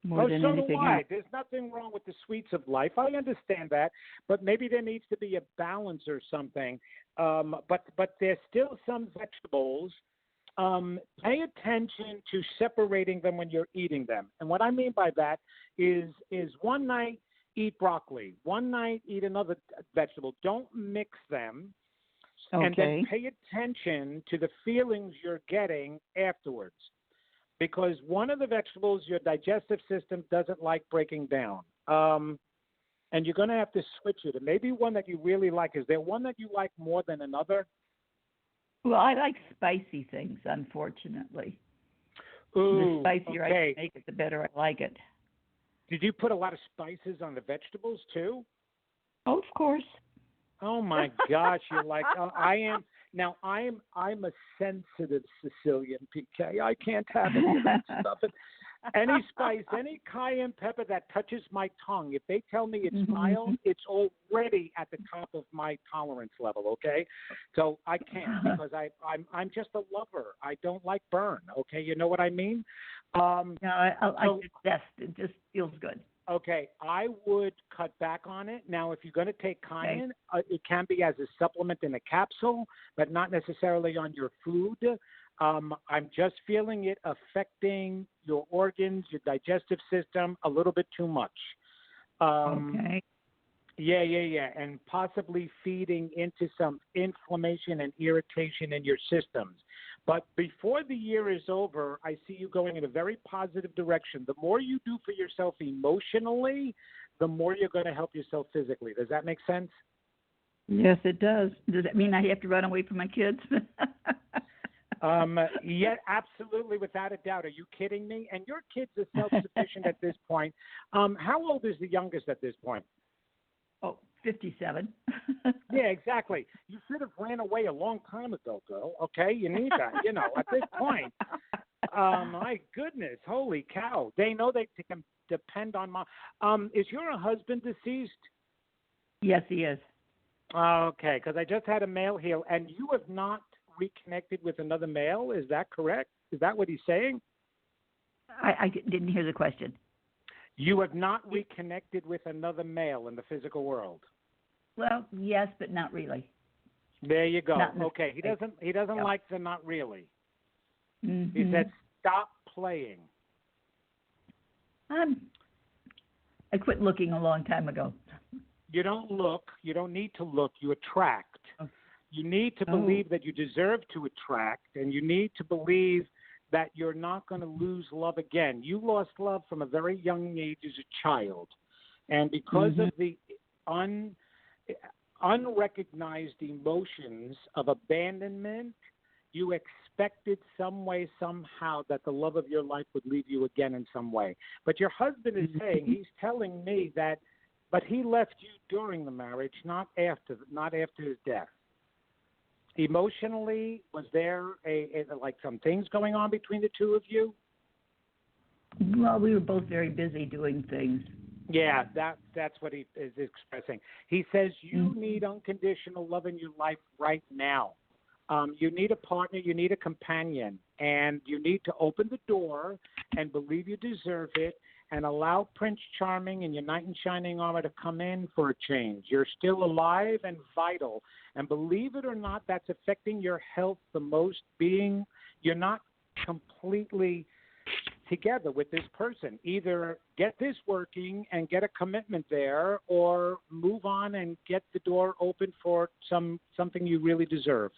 More than anything else. There's nothing wrong with the sweets of life. I understand that, but maybe there needs to be a balance or something. But there's still some vegetables. Pay attention to separating them when you're eating them. And what I mean by that is one night eat broccoli, one night eat another vegetable. Don't mix them. Okay. And then pay attention to the feelings you're getting afterwards. Because one of the vegetables your digestive system doesn't like breaking down. And you're going to have to switch it. And maybe one that you really like. Is there one that you like more than another? Well, I like spicy things, unfortunately. Ooh, the spicier okay. I make it, the better I like it. Did you put a lot of spices on the vegetables, too? Oh, of course. Oh, my gosh. You're like, I am. Now, I'm a sensitive Sicilian, PK. I can't have any of that stuff. Any spice, any cayenne pepper that touches my tongue, if they tell me it's mild, it's already at the top of my tolerance level, okay? So I can't, because I'm just a lover. I don't like burn, okay? You know what I mean? No, I like it best. It just feels good. Okay, I would cut back on it. Now, if you're going to take cayenne, it can be as a supplement in a capsule, but not necessarily on your food. I'm just feeling it affecting your organs, your digestive system a little bit too much. Okay. Yeah, and possibly feeding into some inflammation and irritation in your systems. But before the year is over, I see you going in a very positive direction. The more you do for yourself emotionally, the more you're going to help yourself physically. Does that make sense? Yes, it does. Does that mean I have to run away from my kids? Yeah, absolutely, without a doubt. Are you kidding me? And your kids are self-sufficient at this point. How old is the youngest at this point? Oh, 57. Yeah, exactly. You should have ran away a long time ago, girl. Okay, you need that. At this point. My goodness, holy cow! They know they can depend on mom. Is your husband deceased? Yes, he is. Okay, because I just had a male here, and you have not reconnected with another male. Is that correct? Is that what he's saying? I didn't hear the question. You have not reconnected with another male in the physical world. Well, yes, but not really. There you go. Okay, he doesn't like the not really. Mm-hmm. He said stop playing. I quit looking a long time ago. You don't look. You don't need to look. You attract. Oh. You need to believe that you deserve to attract, and you need to believe that you're not going to lose love again. You lost love from a very young age as a child, and because of the unrecognized emotions of abandonment, you expected some way, somehow, that the love of your life would leave you again in some way. But your husband is saying, he's telling me that, but he left you during the marriage, not after his death. Emotionally, was there like some things going on between the two of you? Well, we were both very busy doing things. Yeah, that's what he is expressing. He says you need unconditional love in your life right now. You need a partner, you need a companion, and you need to open the door and believe you deserve it and allow Prince Charming and your knight in shining armor to come in for a change. You're still alive and vital. And believe it or not, that's affecting your health the most, being you're not completely together with this person. Either get this working and get a commitment there, or move on and get the door open for something you really deserve.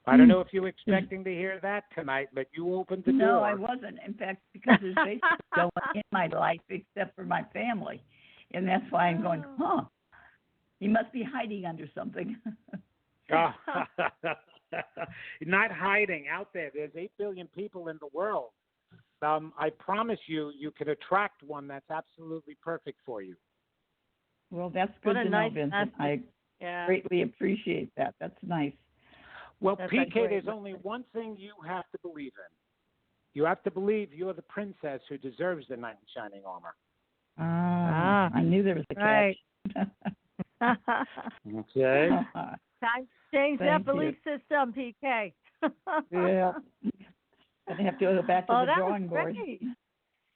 I don't know if you were expecting to hear that tonight, but you opened the door. No, I wasn't. In fact, because there's basically no one in my life except for my family. And that's why I'm going, he must be hiding under something. Not hiding out there. There's 8 billion people in the world. I promise you can attract one that's absolutely perfect for you. Well, that's good to know, Vincent. I greatly appreciate that. That's nice. Well, PK, there's only one thing you have to believe in. You have to believe you're the princess who deserves the knight in shining armor. I knew there was a catch. Okay. Time to change that belief system, PK. Yeah. I have to go back to the drawing board.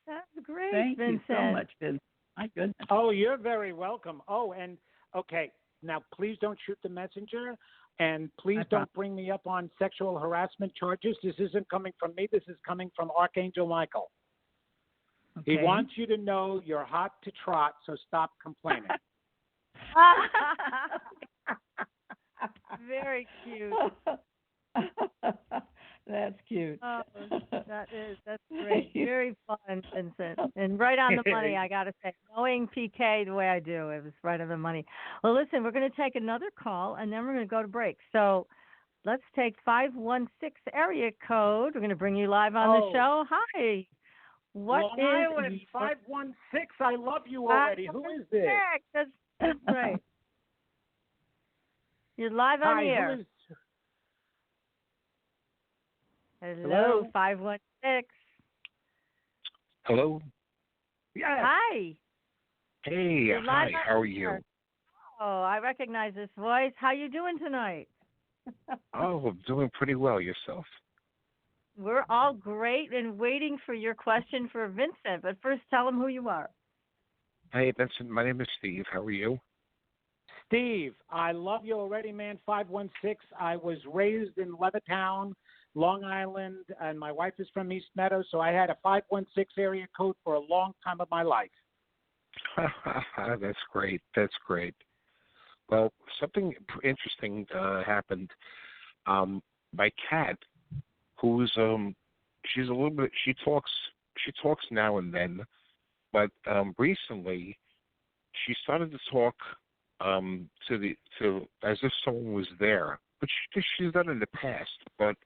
That's great, Thank Vincent. you so much, Vincent. My goodness. Oh, you're very welcome. Oh, and okay, now please don't shoot the messenger. And please don't bring me up on sexual harassment charges. This isn't coming from me. This is coming from Archangel Michael. Okay. He wants you to know you're hot to trot, so stop complaining. Very cute. That's cute. Oh, that's great. Very fun, Vincent. And right on the money, I got to say. Knowing PK the way I do, it was right on the money. Well, listen, we're going to take another call, and then we're going to go to break. So let's take 516 area code. We're going to bring you live on the show. Hi. What Long is Island, 516. I love you already. Who is this? That's right. You're live on the air. Hello, 516. Hello. Yeah. Hi. Hey, hi. How are you? Oh, I recognize this voice. How you doing tonight? Oh, I'm doing pretty well. Yourself? We're all great and waiting for your question for Vincent. But first, tell him who you are. Hey, Vincent. My name is Steve. How are you? Steve, I love you already, man. 516. I was raised in Levittown, Long Island, and my wife is from East Meadow, so I had a 516 area code for a long time of my life. That's great. That's great. Well, something interesting happened. My cat, who's she's a little bit. She talks now and then, but recently she started to talk to as if someone was there. But she's done it in the past. But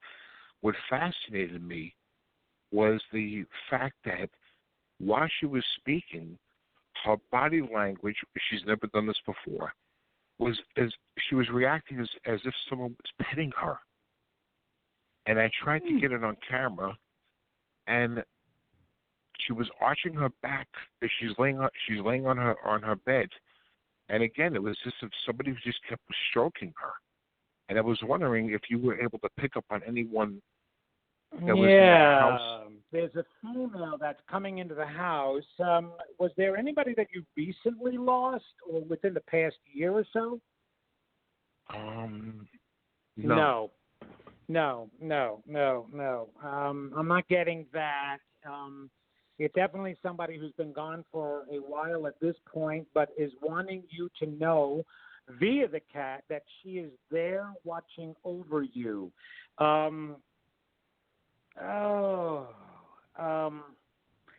what fascinated me was the fact that while she was speaking, her body language, she's never done this before, was as she was reacting as if someone was petting her. And I tried to get it on camera, and she was arching her back as she's laying on her bed. And again, it was just if somebody just kept stroking her. And I was wondering if you were able to pick up on anyone that was in the house. There's a female that's coming into the house. Was there anybody that you recently lost or within the past year or so? No. No. I'm not getting that. It's definitely somebody who's been gone for a while at this point, but is wanting you to know via the cat that she is there watching over you.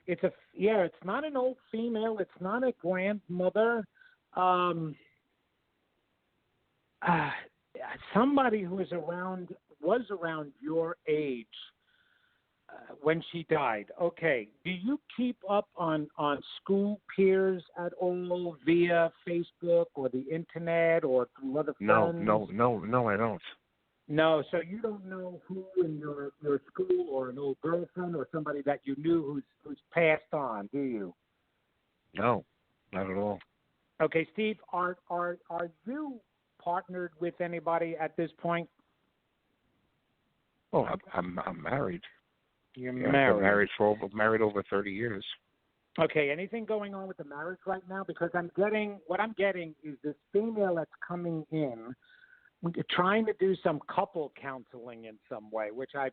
It's not an old female. It's not a grandmother. Somebody who was around your age when she died. Okay. Do you keep up on school peers at all via Facebook or the internet or through other friends? No, I don't. No, so you don't know who in your school or an old girlfriend or somebody that you knew who's passed on, do you? No, not at all. Okay, Steve, are you partnered with anybody at this point? Oh, I'm married. You're married. married. Married over 30 years. Okay, anything going on with the marriage right now? Because what I'm getting is this female that's coming in, trying to do some couple counseling in some way, which I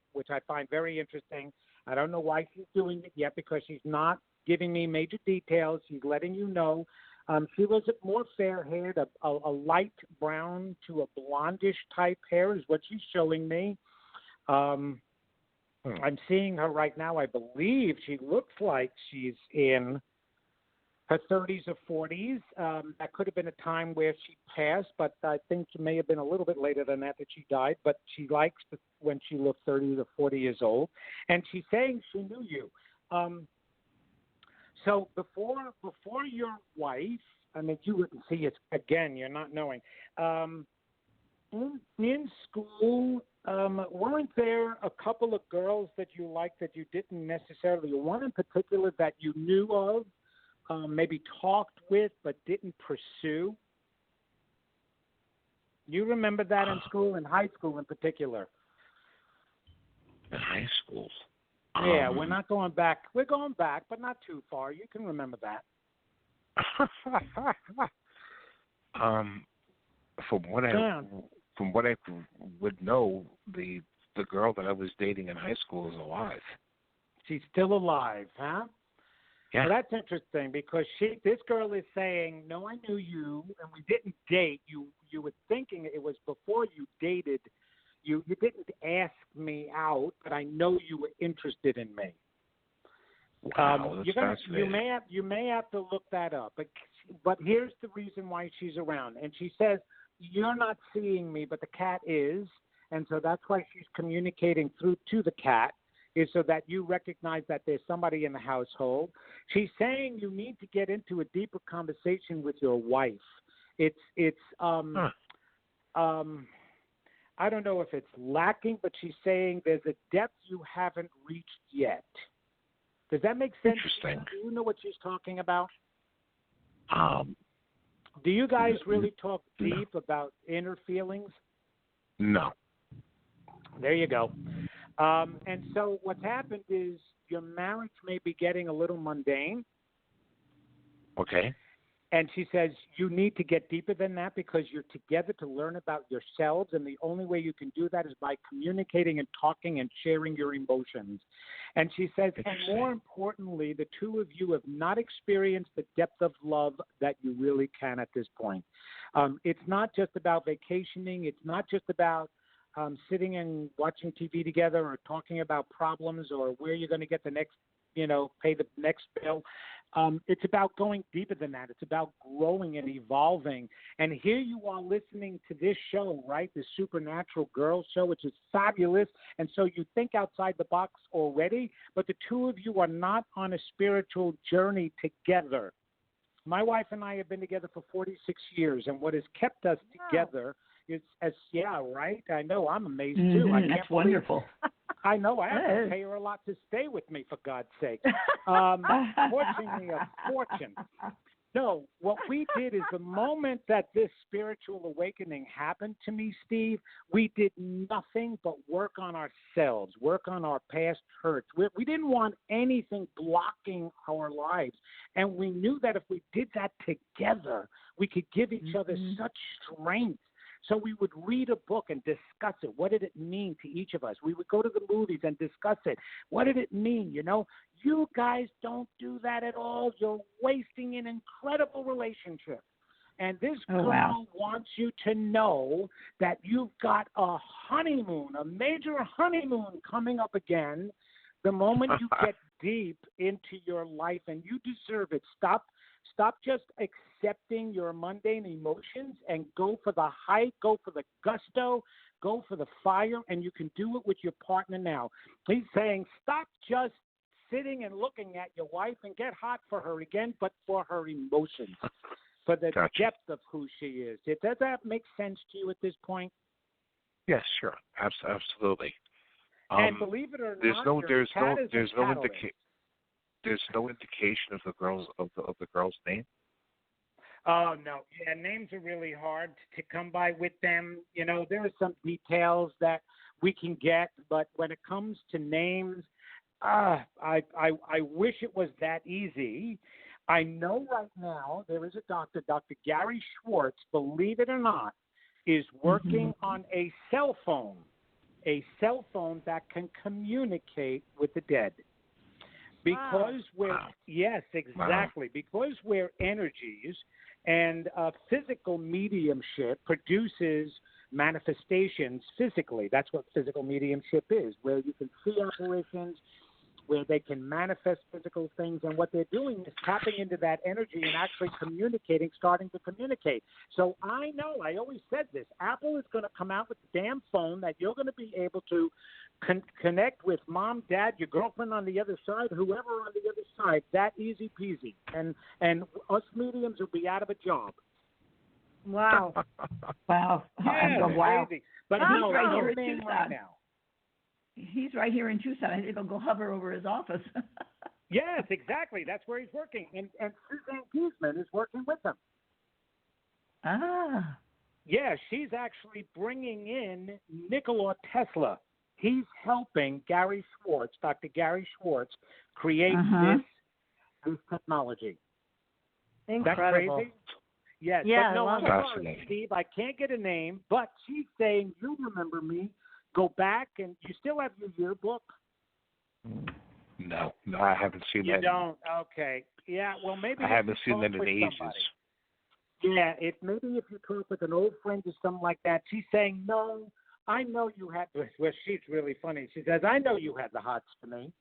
find very interesting. I don't know why she's doing it yet because she's not giving me major details. She's letting you know. She was more fair-haired, a light brown to a blondish type hair is what she's showing me. I'm seeing her right now. I believe she looks like she's in her 30s or 40s. That could have been a time where she passed, but I think it may have been a little bit later than that she died. But she likes when she looks 30 to 40 years old. And she's saying she knew you. So before your wife, I mean, you wouldn't see it again. You're not knowing. In school, weren't there a couple of girls that you liked that you didn't necessarily, one in particular that you knew of, maybe talked with but didn't pursue? You remember that in school, in high school in particular? In high school? Yeah, we're not going back. We're going back, but not too far. You can remember that. From what I would know, the girl that I was dating in high school is alive. She's still alive, huh? Yeah. Well, that's interesting because this girl is saying, no, I knew you, and we didn't date. You were thinking it was before you dated. You didn't ask me out, but I know you were interested in me. Wow, that's you may have to look that up, but here's the reason why she's around. And she says, you're not seeing me, but the cat is, and so that's why she's communicating through to the cat, is so that you recognize that there's somebody in the household. She's saying you need to get into a deeper conversation with your wife. I don't know if it's lacking, but she's saying there's a depth you haven't reached yet. Does that make sense? Interesting. Do you know what she's talking about? Do you guys really talk deep about inner feelings? No. There you go. And so what's happened is your marriage may be getting a little mundane. Okay. And she says, you need to get deeper than that because you're together to learn about yourselves. And the only way you can do that is by communicating and talking and sharing your emotions. And she says, and more importantly, the two of you have not experienced the depth of love that you really can at this point. It's not just about vacationing. It's not just about sitting and watching TV together or talking about problems or where you're going to get the next, pay the next bill. It's about going deeper than that. It's about growing and evolving. And here you are listening to this show, right? The Supernatural Girls show, which is fabulous. And so you think outside the box already, but the two of you are not on a spiritual journey together. My wife and I have been together for 46 years, and what has kept us together is, right? I know, I'm amazed too. I can't That's wonderful. I know, I have to pay her a lot to stay with me, for God's sake. Costing me a fortune. No, what we did is the moment that this spiritual awakening happened to me, Steve, we did nothing but work on ourselves, work on our past hurts. We didn't want anything blocking our lives. And we knew that if we did that together, we could give each other such strength. So we would read a book and discuss it. What did it mean to each of us? We would go to the movies and discuss it. What did it mean? You guys don't do that at all. You're wasting an incredible relationship. And this girl wants you to know that you've got a honeymoon, a major honeymoon coming up again the moment you get deep into your life, and you deserve it. Stop just accepting your mundane emotions and go for the height, go for the gusto, go for the fire, and you can do it with your partner now. He's saying stop just sitting and looking at your wife and get hot for her again, but for her emotions, for the depth of who she is. Does that make sense to you at this point? Yes, sure. Absolutely. And believe it or not, there's no indication of the girl's name. Oh no, yeah, names are really hard to come by with them. There are some details that we can get, but when it comes to names, I wish it was that easy. I know right now there is a doctor, Dr. Gary Schwartz, believe it or not, is working on a cell phone that can communicate with the dead. Because yes, exactly. Because we're energies, and physical mediumship produces manifestations physically. That's what physical mediumship is, where you can see apparitions, where they can manifest physical things, and what they're doing is tapping into that energy and actually starting to communicate. So I know, I always said this, Apple is going to come out with the damn phone that you're going to be able to connect with mom, dad, your girlfriend on the other side, whoever on the other side, that easy peasy. And us mediums will be out of a job. Wow. Wow. Yeah, wow. crazy. But he's right here in Tucson right now. He's right here in Tucson. I think I'll go hover over his office. Yes, exactly. That's where he's working. And Suzanne Guzman is working with him. Ah. Yeah, she's actually bringing in Nikola Tesla. He's helping Gary Schwartz, Dr. Gary Schwartz, create this technology. Incredible. That crazy? Yes. Yeah, but no, I'm sorry, fascinating. Steve. I can't get a name, but she's saying, you remember me. Go back, and you still have your yearbook? No, I haven't seen that. You don't? Okay. Yeah, well, maybe I haven't seen that in ages. Somebody. Yeah, maybe if you talk with an old friend or something like that, she's saying, no, I know you had, well, she's really funny. She says, I know you had the hots for me.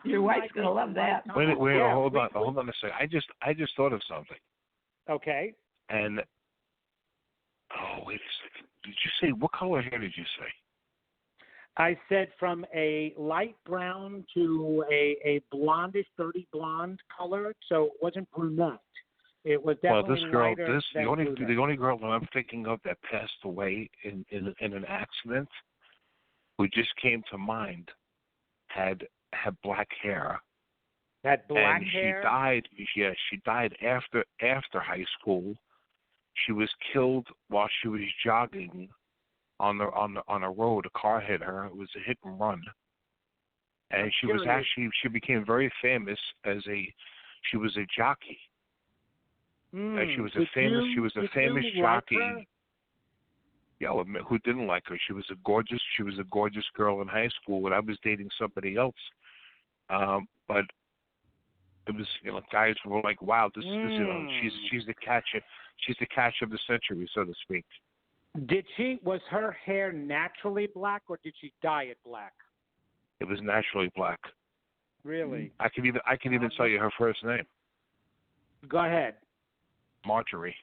Your wife's going to love that. Wait, hold on a second. I just thought of something. Okay. And, wait a second. Did you say, what color hair did you say? I said from a light brown to a blondish, dirty blonde color, so it wasn't brunette. It was definitely this girl, lighter than the only girl that I'm thinking of that passed away in an accident, who just came to mind, had black hair. Had black and hair. She died. Yeah, she died after high school. She was killed while she was jogging on a road. A car hit her. It was a hit and run. And she became very famous as a She was a jockey. She was a famous like jockey. her? Yeah, well, who didn't like her? She was a gorgeous girl in high school, and I was dating somebody else. But it was, guys were like, "Wow, this she's the catch of the century, so to speak." Was her hair naturally black, or did she dye it black? It was naturally black. Really? I can even tell you her first name. Go ahead. Marjorie.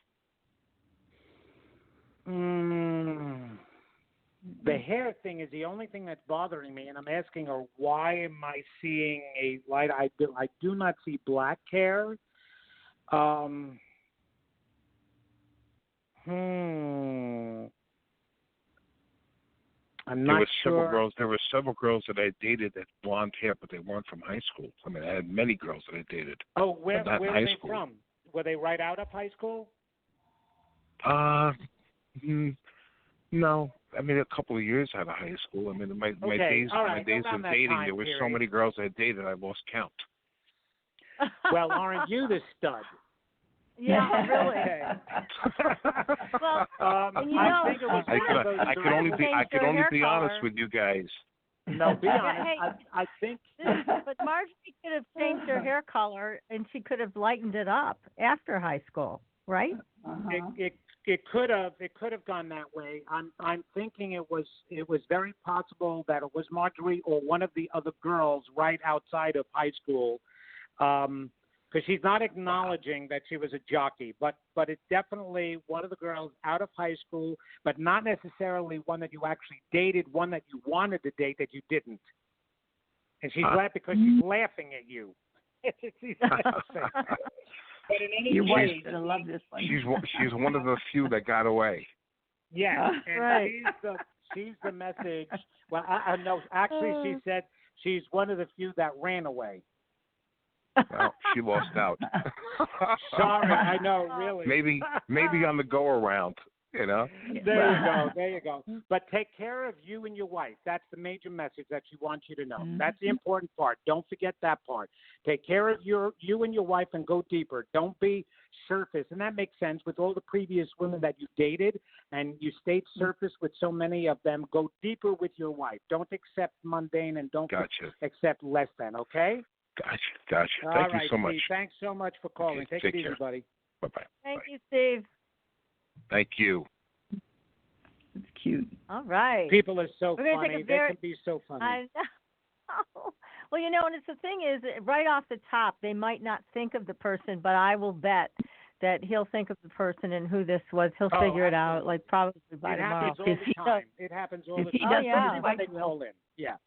The hair thing is the only thing that's bothering me, and I'm asking her, why am I seeing a light? I do not see black hair. I'm not sure. There were several girls that I dated that had blonde hair, but they weren't from high school. I mean, I had many girls that I dated. Oh, where were they school. from? Were they right out of high school? No. I mean, a couple of years out of high school. I mean, my days of dating, there were so many girls I dated, I lost count. Well, aren't you the stud? Yeah, really. Okay. Well, I think it was I could only be honest with you guys. No, be honest. Hey, I think. But Marjorie could have changed her hair color, and she could have lightened it up after high school, right? It could have gone that way. I'm thinking it was very possible that it was Marjorie or one of the other girls right outside of high school, because she's not acknowledging that she was a jockey, but it's definitely one of the girls out of high school, but not necessarily one that you actually dated, one that you wanted to date that you didn't. And she's glad because she's laughing at you. But in any case, I love this one. She's one of the few that got away. Yeah, and right. she's the message. Well, I know. Actually, she said she's one of the few that ran away. Well, she lost out. Sorry, I know, really. Maybe on the go around. There you go. But take care of you and your wife. That's the major message that she wants you to know. Mm-hmm. That's the important part. Don't forget that part. Take care of you and your wife and go deeper. Don't be surface. And that makes sense with all the previous women that you dated and you stayed surface with so many of them. Go deeper with your wife. Don't accept mundane and don't accept less than, okay? Gotcha. Thank you so much. Steve, thanks so much for calling. Okay, take it care. Easy, buddy. Bye-bye. Thank you, Steve. Thank you. It's cute. All right. People are so We're funny. They can be so funny. I know. Well, and it's the thing is, right off the top, they might not think of the person, but I will bet that he'll think of the person and who this was. He'll figure it out, like probably by tomorrow. It happens all the time. When they call in. Yeah.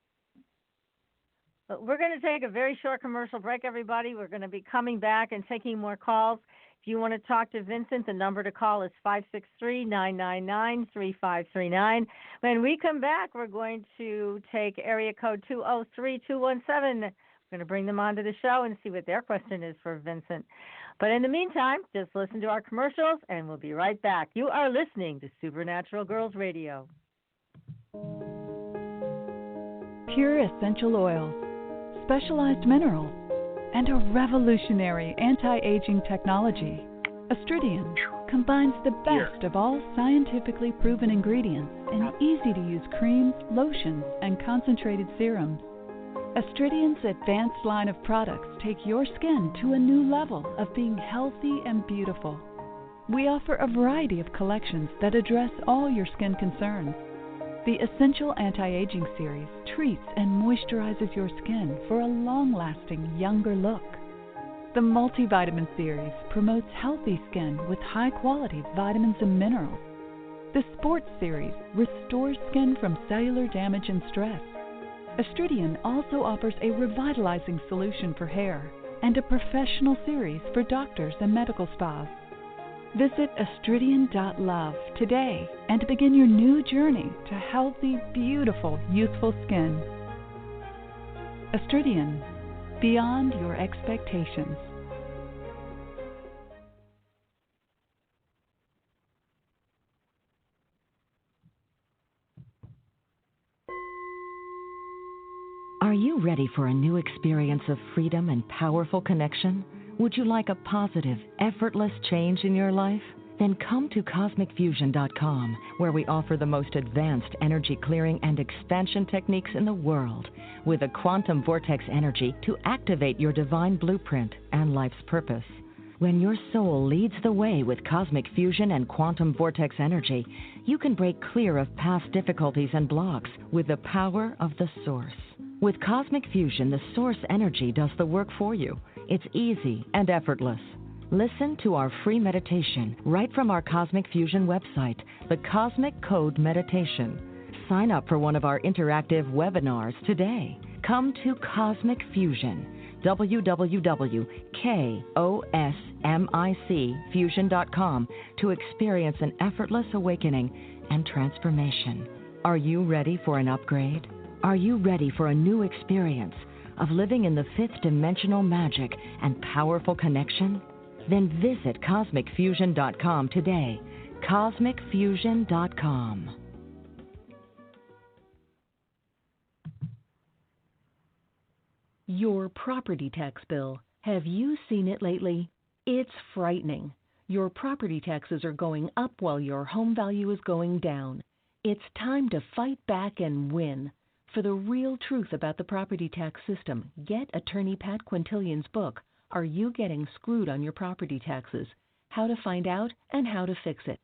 We're going to take a very short commercial break, everybody. We're going to be coming back and taking more calls. If you want to talk to Vincent, the number to call is 563-999-3539. When we come back, we're going to take area code 203217. We're going to bring them onto the show and see what their question is for Vincent. But in the meantime, just listen to our commercials, and we'll be right back. You are listening to Supernatural Girls Radio. Pure essential oils, specialized minerals, and a revolutionary anti-aging technology. Astridian combines the best of all scientifically proven ingredients in easy-to-use creams, lotions, and concentrated serums. Astridian's advanced line of products take your skin to a new level of being healthy and beautiful. We offer a variety of collections that address all your skin concerns. The Essential Anti-Aging Series treats and moisturizes your skin for a long-lasting, younger look. The Multivitamin Series promotes healthy skin with high-quality vitamins and minerals. The Sports Series restores skin from cellular damage and stress. Astridian also offers a revitalizing solution for hair and a professional series for doctors and medical spas. Visit astridian.love today and begin your new journey to healthy, beautiful, youthful skin. Astridian, beyond your expectations. Are you ready for a new experience of freedom and powerful connection? Would you like a positive, effortless change in your life? Then come to CosmicFusion.com, where we offer the most advanced energy clearing and expansion techniques in the world, with a quantum vortex energy to activate your divine blueprint and life's purpose. When your soul leads the way with cosmic fusion and quantum vortex energy, you can break clear of past difficulties and blocks with the power of the source. With cosmic fusion, the source energy does the work for you. It's easy and effortless. Listen to our free meditation right from our Cosmic Fusion website, the Cosmic Code Meditation. Sign up for one of our interactive webinars today. Come to Cosmic Fusion, www.kosmicfusion.com, to experience an effortless awakening and transformation. Are you ready for an upgrade? Are you ready for a new experience of living in the fifth dimensional magic and powerful connection? Then visit CosmicFusion.com today. CosmicFusion.com. Your property tax bill. Have you seen it lately? It's frightening. Your property taxes are going up while your home value is going down. It's time to fight back and win. For the real truth about the property tax system, get attorney Pat Quintilian's book, Are You Getting Screwed on Your Property Taxes? How to Find Out and How to Fix It.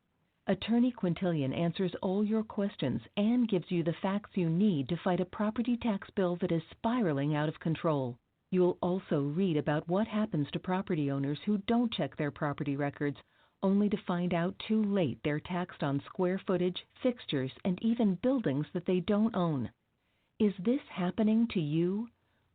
Attorney Quintilian answers all your questions and gives you the facts you need to fight a property tax bill that is spiraling out of control. You'll also read about what happens to property owners who don't check their property records, only to find out too late they're taxed on square footage, fixtures, and even buildings that they don't own. Is this happening to you?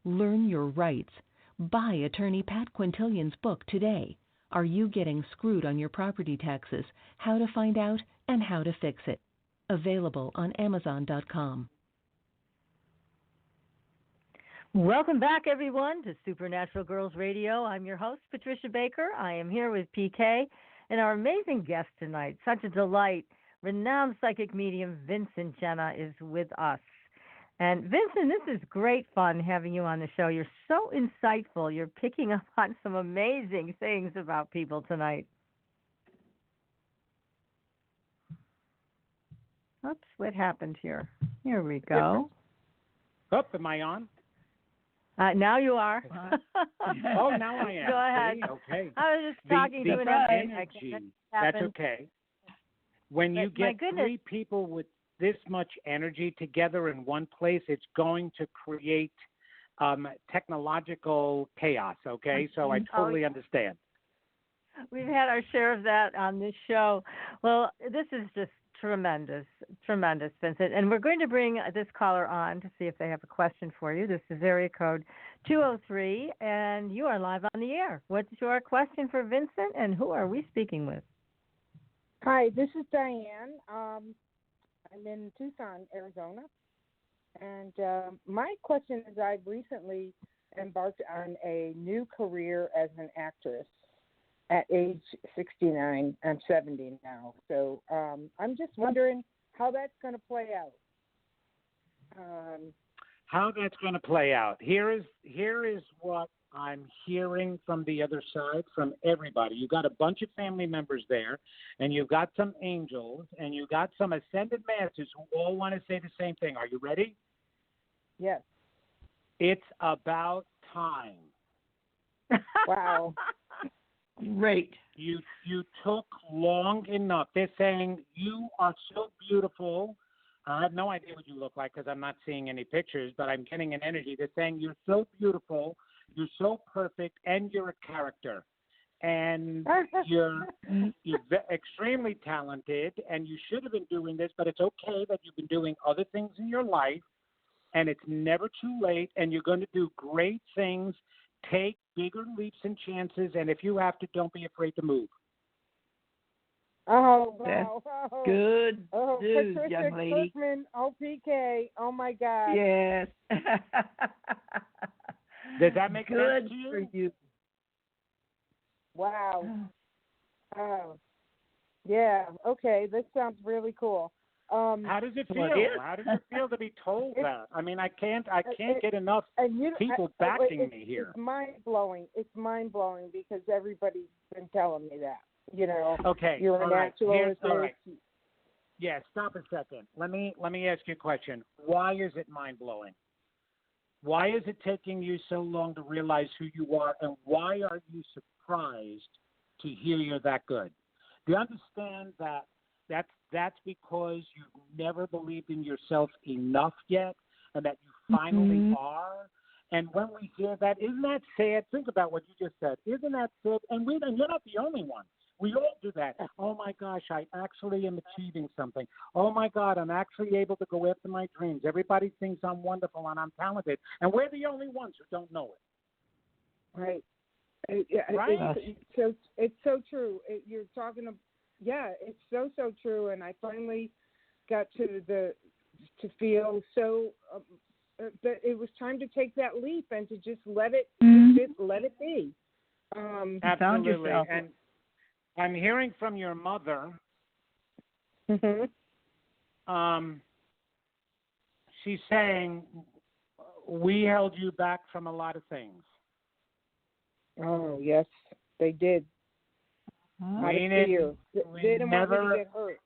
Learn your rights. Buy attorney Pat Quintilian's book today. Are You Getting Screwed on Your Property Taxes? How to Find Out and How to Fix It. Available on Amazon.com. Welcome back, everyone, to Supernatural Girls Radio. I'm your host, Patricia Baker. I am here with PK and our amazing guest tonight. Such a delight. Renowned psychic medium Vincent Genna is with us. And Vincent, this is great fun having you on the show. You're so insightful. You're picking up on some amazing things about people tonight. Oops, what happened here? Here we go. Oh, am I on? Now you are. Oh, now I am. Go ahead. See? Okay. I was just talking to an energy. That's okay. When you get three people with this much energy together in one place, it's going to create technological chaos, okay? So I totally understand. We've had our share of that on this show. Well, this is just tremendous, Vincent. And we're going to bring this caller on to see if they have a question for you. This is area code 203, and you are live on the air. What's your question for Vincent, and who are we speaking with? Hi, this is Diane. I'm in Tucson, Arizona. And my question is, I've recently embarked on a new career as an actress at age 69. I'm 70 now. So I'm just wondering how that's going to play out. How that's going to play out. Here is what I'm hearing from the other side, from everybody. You've got a bunch of family members there, and you've got some angels, and you've got some ascended masters who all want to say the same thing. Are you ready? Yes. It's about time. Wow. Great. You took long enough. They're saying you are so beautiful. I have no idea what you look like because I'm not seeing any pictures, but I'm getting an energy. They're saying you're so beautiful, you're so perfect, and you're a character. And you're extremely talented, and you should have been doing this, but it's okay that you've been doing other things in your life, and it's never too late, and you're going to do great things. Take bigger leaps and chances, and if you have to, don't be afraid to move. Oh, wow. That's good news, Patricia young lady. Kirkman, OPK. Oh, my God. Yes. Does that make good sense to you? for you? Wow. Yeah, okay. This sounds really cool. How does it feel? How does it feel to be told that? I mean, I can't get enough people backing me here. It's mind blowing. It's mind blowing because everybody's been telling me that. You know. Okay. You're a naturalist. All right. Yeah. Stop a second. Let me ask you a question. Why is it mind blowing? Why is it taking you so long to realize who you are, and why are you surprised to hear you're that good? Do you understand that that's because you've never believed in yourself enough yet, and that you finally are? And when we hear that, isn't that sad? Think about what you just said. Isn't that sad? And you're not the only one. We all do that. Oh, my gosh, I actually am achieving something. Oh, my God, I'm actually able to go after my dreams. Everybody thinks I'm wonderful and I'm talented. And we're the only ones who don't know it. Right. Right? It's so true. You're talking about, it's so true. And I finally got to feel so that it was time to take that leap and to just let it be. Absolutely. And I'm hearing from your mother. She's saying we held you back from a lot of things. Oh, yes, they did. They didn't want me to get hurt.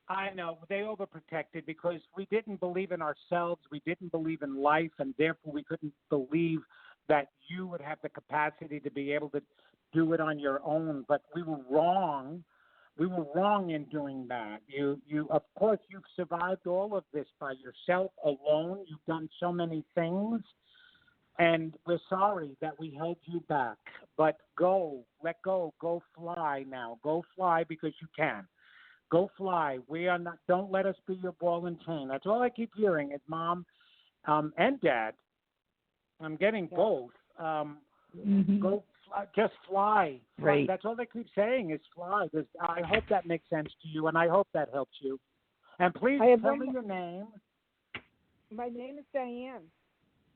I know. They overprotected because we didn't believe in ourselves. We didn't believe in life, and therefore we couldn't believe that you would have the capacity to be able to do it on your own. But we were wrong. We were wrong in doing that. You of course, you've survived all of this by yourself, alone. You've done so many things. And we're sorry that we held you back. But let go, go fly now. Go fly because you can. Go fly. We are not. Don't let us be your ball and chain. That's all I keep hearing is Mom and Dad. I'm getting both. Go fly, just fly. Right. That's all they keep saying is fly. I hope that makes sense to you, and I hope that helps you. And please tell me your name. My name is Diane.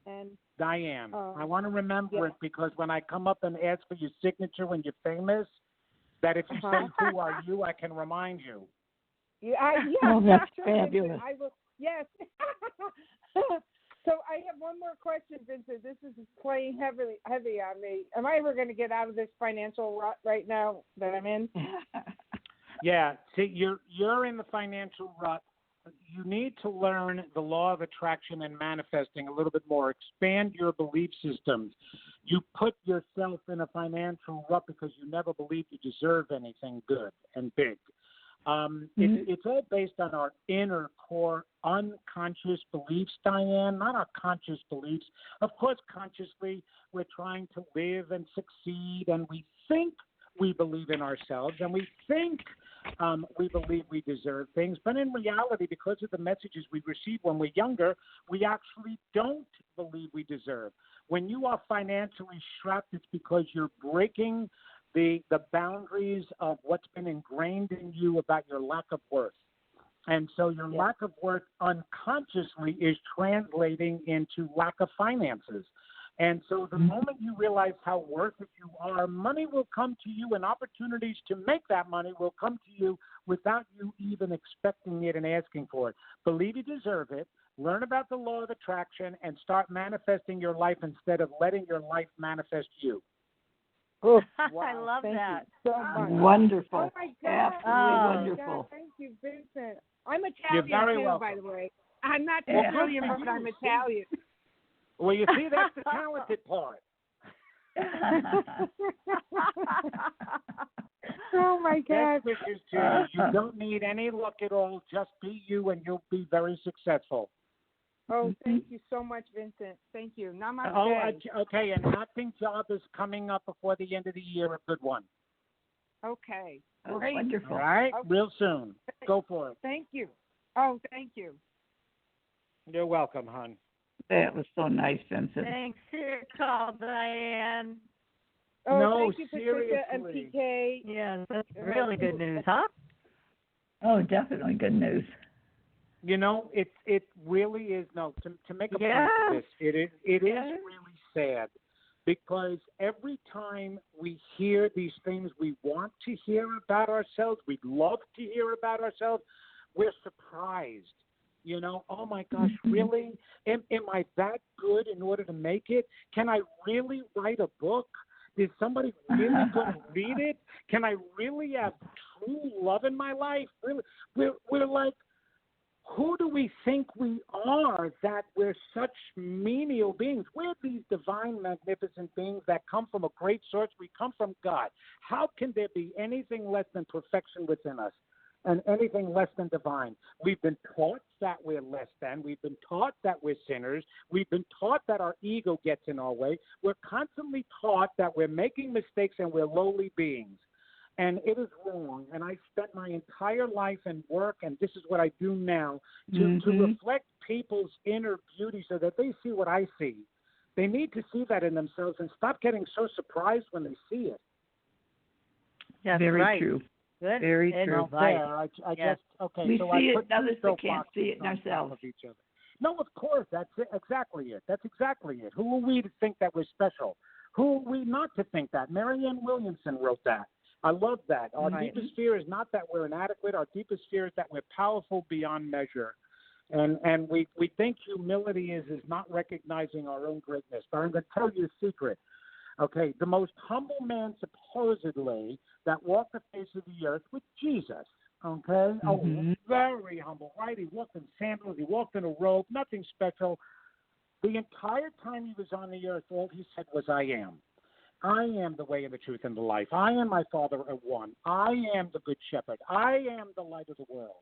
And Diane. I want to remember it because when I come up and ask for your signature when you're famous, that if you say, who are you, I can remind you. That's fabulous. I will, yes. So I have one more question, Vincent. This is playing heavy on me. Am I ever going to get out of this financial rut right now that I'm in? Yeah. See, you're in the financial rut. You need to learn the law of attraction and manifesting a little bit more. Expand your belief systems. You put yourself in a financial rut because you never believed you deserve anything good and big. It's all based on our inner core unconscious beliefs, Diane, not our conscious beliefs. Of course, consciously, we're trying to live and succeed, and we think we believe in ourselves, and we think we believe we deserve things. But in reality, because of the messages we receive when we're younger, we actually don't believe we deserve. When you are financially strapped, it's because you're breaking the boundaries of what's been ingrained in you about your lack of worth. And so your lack of worth unconsciously is translating into lack of finances. And so the moment you realize how worth it you are, money will come to you, and opportunities to make that money will come to you without you even expecting it and asking for it. Believe you deserve it, learn about the law of attraction, and start manifesting your life instead of letting your life manifest you. Oh, wow. I love that. So much. Wonderful. Oh my God. Absolutely wonderful. God. Thank you, Vincent. I'm You're Italian very too, welcome. by the way. I'm not Sicilian, but I'm Italian. Well, you see, that's the talented part. Oh my God. Best wishes to you. You don't need any luck at all. Just be you, and you'll be very successful. Oh, thank you so much, Vincent. Thank you. Namaste. Oh, okay. An acting job is coming up before the end of the year. A good one. Okay. Great. Wonderful. All right. Okay. Real soon. Go for it. Thank you. Oh, thank you. You're welcome, hon. That was so nice, Vincent. Thanks for your call, Diane. Oh, no, thank you, Patricia seriously. and PK. Yeah, that's really good news, huh? Oh, definitely good news. You know, it really is. No, to make a point of this, it is really sad because every time we hear these things we want to hear about ourselves, we'd love to hear about ourselves, we're surprised. You know, oh my gosh, really? Am I that good in order to make it? Can I really write a book? Is somebody really going to read it? Can I really have true love in my life? Really, we're like, who do we think we are that we're such menial beings? We're these divine, magnificent beings that come from a great source. We come from God. How can there be anything less than perfection within us and anything less than divine? We've been taught that we're less than. We've been taught that we're sinners. We've been taught that our ego gets in our way. We're constantly taught that we're making mistakes and we're lowly beings. And it is wrong. And I spent my entire life and work, and this is what I do now, to reflect people's inner beauty so that they see what I see. They need to see that in themselves and stop getting so surprised when they see it. That's Very right. true. Good. Very true. I just, okay. We so see I it, put others two that can't see it in soapboxes on top ourselves. of each other. No, of course, that's it, exactly it. That's exactly it. Who are we to think that we're special? Who are we not to think that? Marianne Williamson wrote that. I love that. Our deepest fear is not that we're inadequate. Our deepest fear is that we're powerful beyond measure. And we think humility is not recognizing our own greatness. But I'm going to tell you a secret. Okay, the most humble man supposedly that walked the face of the earth was Jesus. Okay? Oh, very humble, right? He walked in sandals. He walked in a robe. Nothing special. The entire time he was on the earth, all he said was, I am. I am the way and the truth and the life. I and my Father are one. I am the good shepherd. I am the light of the world.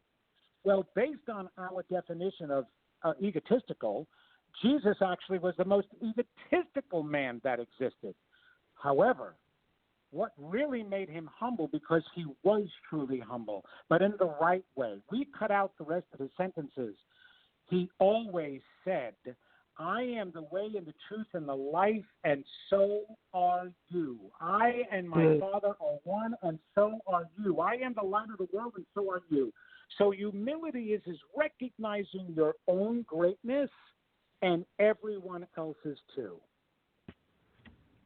Well, based on our definition of egotistical, Jesus actually was the most egotistical man that existed. However, what really made him humble, because he was truly humble, but in the right way. We cut out the rest of his sentences. He always said, I am the way and the truth and the life, and so are you. I and my Father are one, and so are you. I am the light of the world, and so are you. So humility is recognizing your own greatness and everyone else's too.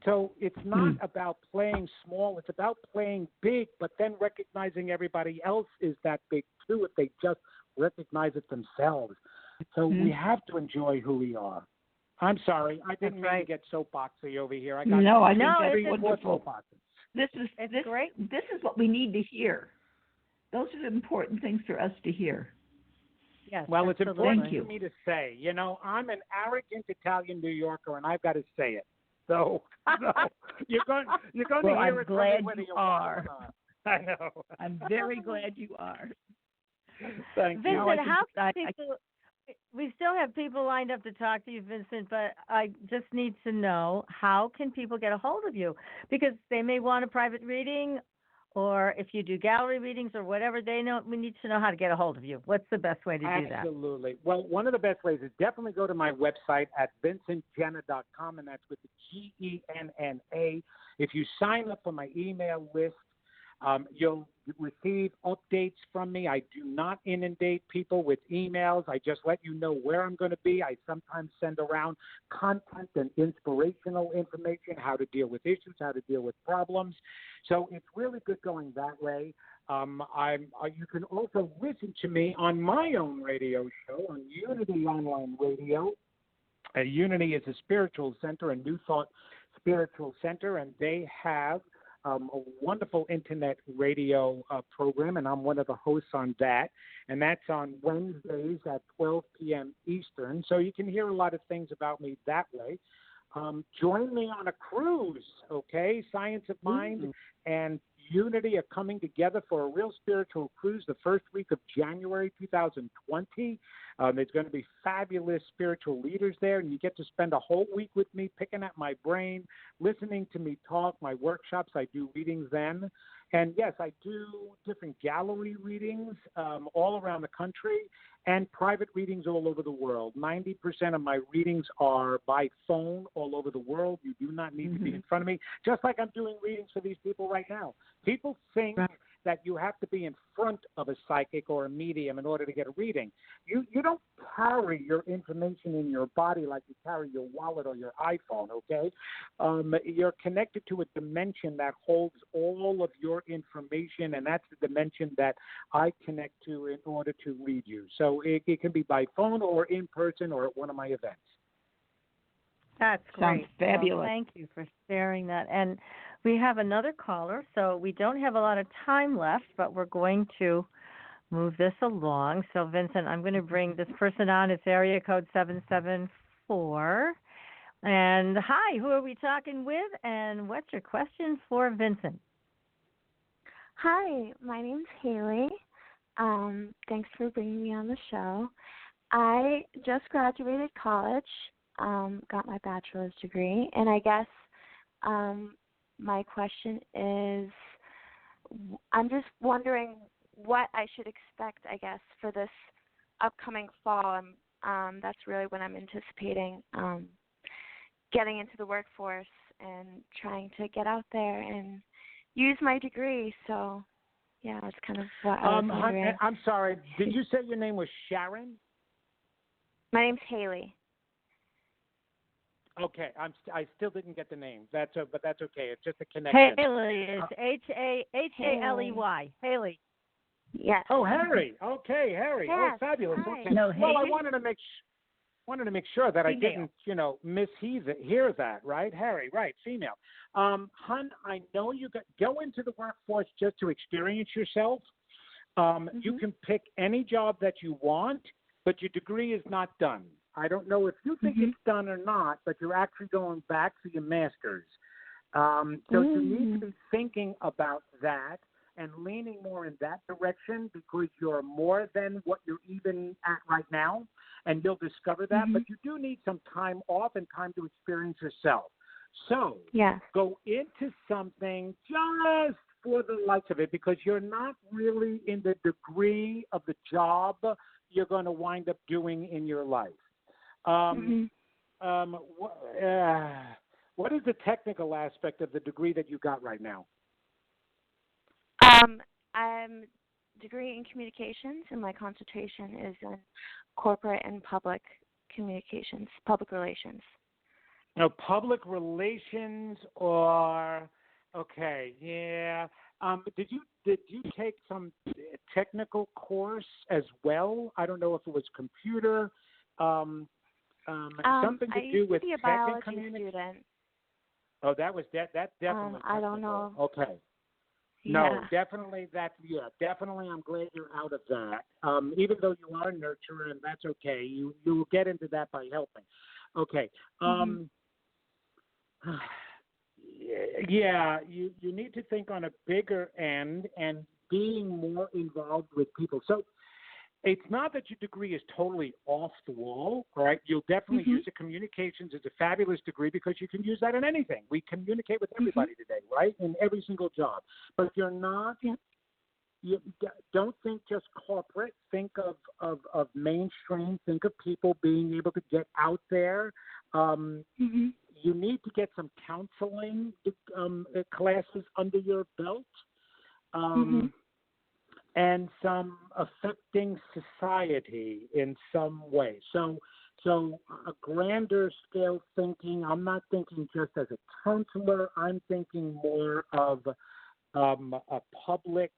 So it's not about playing small. It's about playing big, but then recognizing everybody else is that big too if they just recognize it themselves. So we have to enjoy who we are. I'm sorry. I didn't mean to get soapboxy over here. I think that's wonderful. This is great. This is what we need to hear. Those are the important things for us to hear. Yes. Well, it's important for me to say. You know, I'm an arrogant Italian New Yorker, and I've got to say it. So you're going to hear it from me whether you are. I know. I'm very glad you are. Thank you. Vincent, how people? We still have people lined up to talk to you, Vincent, but I just need to know, how can people get a hold of you? Because they may want a private reading, or if you do gallery readings or whatever, we need to know how to get a hold of you. What's the best way to do that? Absolutely. Well, one of the best ways is definitely go to my website at vincentgenna.com, and that's with the Genna. If you sign up for my email list, you'll receive updates from me. I do not inundate people with emails. I just let you know where I'm going to be. I sometimes send around content and inspirational information, how to deal with issues, how to deal with problems. So it's really good going that way. You can also listen to me on my own radio show on Unity Online Radio. Unity is a spiritual center, a New Thought spiritual center, and they have a wonderful internet radio program, and I'm one of the hosts on that. And that's on Wednesdays at 12 p.m. Eastern. So you can hear a lot of things about me that way. Join me on a cruise, okay? Science of Mind and Unity are coming together for a real spiritual cruise the first week of January 2020. There's going to be fabulous spiritual leaders there, and you get to spend a whole week with me picking at my brain, listening to me talk, my workshops. I do readings then. And, yes, I do different gallery readings all around the country and private readings all over the world. 90% of my readings are by phone all over the world. You do not need to be in front of me, just like I'm doing readings for these people right now. People think that you have to be in front of a psychic or a medium in order to get a reading. You don't carry your information in your body like you carry your wallet or your iPhone, okay? You're connected to a dimension that holds all of your information, and that's the dimension that I connect to in order to read you. So it can be by phone or in person or at one of my events. That's great. Sounds fabulous. Well, thank you for sharing that. And we have another caller, so we don't have a lot of time left, but we're going to move this along. So, Vincent, I'm going to bring this person on. It's area code 774. And hi, who are we talking with? And what's your question for Vincent? Hi, my name's Haley. Thanks for bringing me on the show. I just graduated college. Got my bachelor's degree, and I guess my question is, I'm just wondering what I should expect, I guess, for this upcoming fall. That's really when I'm anticipating getting into the workforce and trying to get out there and use my degree. So, yeah, that's kind of what I was wondering. I'm sorry, did you say your name was Sharon? My name's Haley. Okay, I still didn't get the name. But that's okay. It's just a connection. Haley is Haley. Haley. Yes. Oh, Harry. Okay, Harry. Yes. Oh, fabulous. Hi. Okay. No, well, I Haley? wanted to make sure that I didn't, hear that, right? Harry, right? Female. Hun, I know you go into the workforce just to experience yourself. You can pick any job that you want, but your degree is not done. I don't know if you think it's done or not, but you're actually going back for your master's. So you need to be thinking about that and leaning more in that direction because you're more than what you're even at right now, and you'll discover that. But you do need some time off and time to experience yourself. So go into something just for the likes of it because you're not really in the degree of the job you're going to wind up doing in your life. What is the technical aspect of the degree that you got right now? I'm degree in communications, and my concentration is in corporate and public communications, public relations. No, public relations or okay, yeah. Did you take some technical course as well? I don't know if it was computer. Something to do with I used to be a biology student. Oh, that definitely. I don't know. Okay. No, definitely definitely. I'm glad you're out of that. Even though you are a nurturer, and that's okay. You will get into that by helping. Okay. Yeah, you need to think on a bigger end and being more involved with people. So it's not that your degree is totally off the wall, right? You'll definitely use it. Communications is a fabulous degree because you can use that in anything. We communicate with everybody today, right? In every single job. But you're not, you don't think just corporate. Think of mainstream. Think of people being able to get out there. You need to get some counseling classes under your belt. And some affecting society in some way. So a grander scale thinking, I'm not thinking just as a counselor, I'm thinking more of a public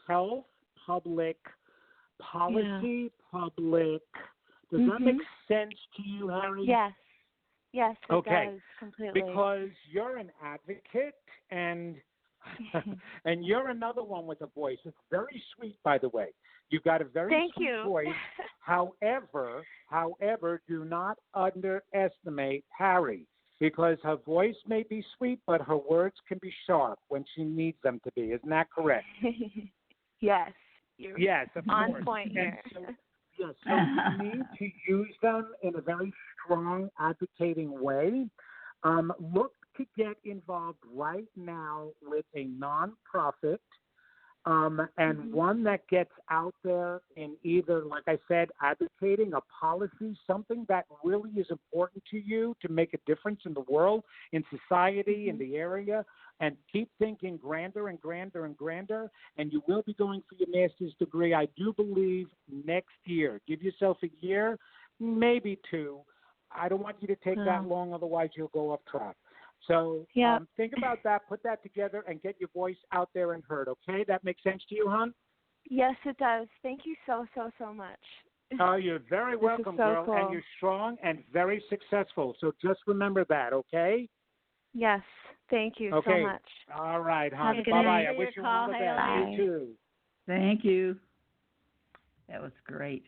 health, public policy, public. Does that make sense to you, Harry? Yes, it does completely. Because you're an advocate and and you're another one with a voice. It's very sweet, by the way. You've got a very sweet voice. However, do not underestimate Harry because her voice may be sweet, but her words can be sharp when she needs them to be. Isn't that correct? Yes. You're of on course. point here. So you need to use them in a very strong, advocating way. Look to get involved right now with a nonprofit and one that gets out there in either, like I said, advocating a policy, something that really is important to you to make a difference in the world, in society, in the area, and keep thinking grander and grander and grander, and you will be going for your master's degree, I do believe, next year. Give yourself a year, maybe two. I don't want you to take that long, otherwise you'll go off track. So think about that, put that together, and get your voice out there and heard, okay? That makes sense to you, hon? Yes, it does. Thank you so much. Oh, you're very welcome, girl, cool. and you're strong and very successful. So just remember that, okay? Yes, thank you so much. All right, hon. Have a good Bye-bye. night. I wish you all the best. Bye. You too. Thank you. That was great.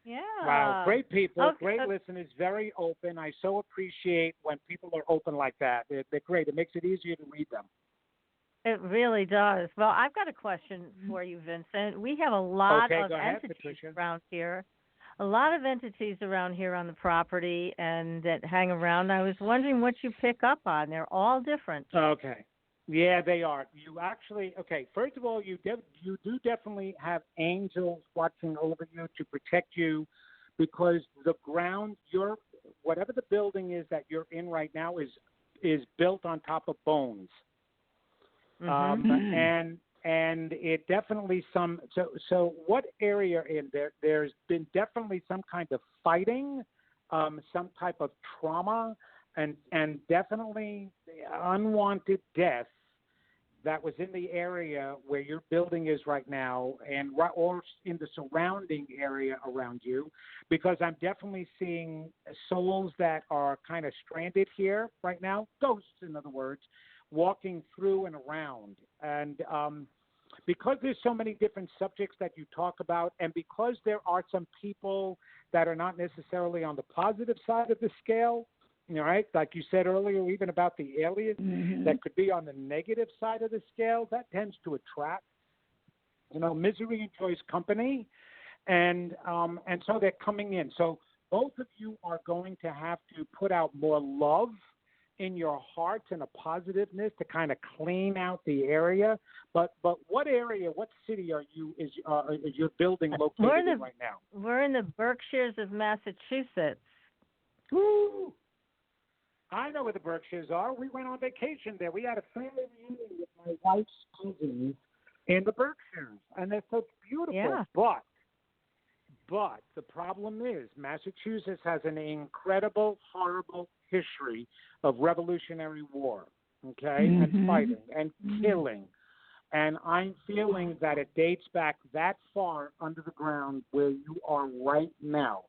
Yeah. Wow, great people, Okay. great listeners, very open. I so appreciate when people are open like that. They're great. It makes it easier to read them. It really does. Well, I've got a question for you, Vincent. We have a lot of entities around here. A lot of entities around here on the property and that hang around. I was wondering what you pick up on. They're all different. Okay. Yeah, they are. You actually, first of all, you do definitely have angels watching over you to protect you, because the ground, whatever the building is that you're in right now is built on top of bones. And it definitely so what area in there, there's been definitely some kind of fighting, some type of trauma, and definitely unwanted death that was in the area where your building is right now, or in the surrounding area around you, because I'm definitely seeing souls that are kind of stranded here right now, ghosts in other words, walking through and around. And because there's so many different subjects that you talk about, and because there are some people that are not necessarily on the positive side of the scale, right? Like you said earlier, even about the aliens that could be on the negative side of the scale, that tends to attract. Misery enjoys company, and so they're coming in. So both of you are going to have to put out more love in your hearts and a positiveness to kind of clean out the area. But what area, what city is your building located in right now? We're in the Berkshires of Massachusetts. Woo! I know where the Berkshires are. We went on vacation there. We had a family reunion with my wife's cousins in the Berkshires, and they're so beautiful. Yeah. But the problem is Massachusetts has an incredible, horrible history of Revolutionary War, and fighting and killing. And I'm feeling that it dates back that far under the ground where you are right now.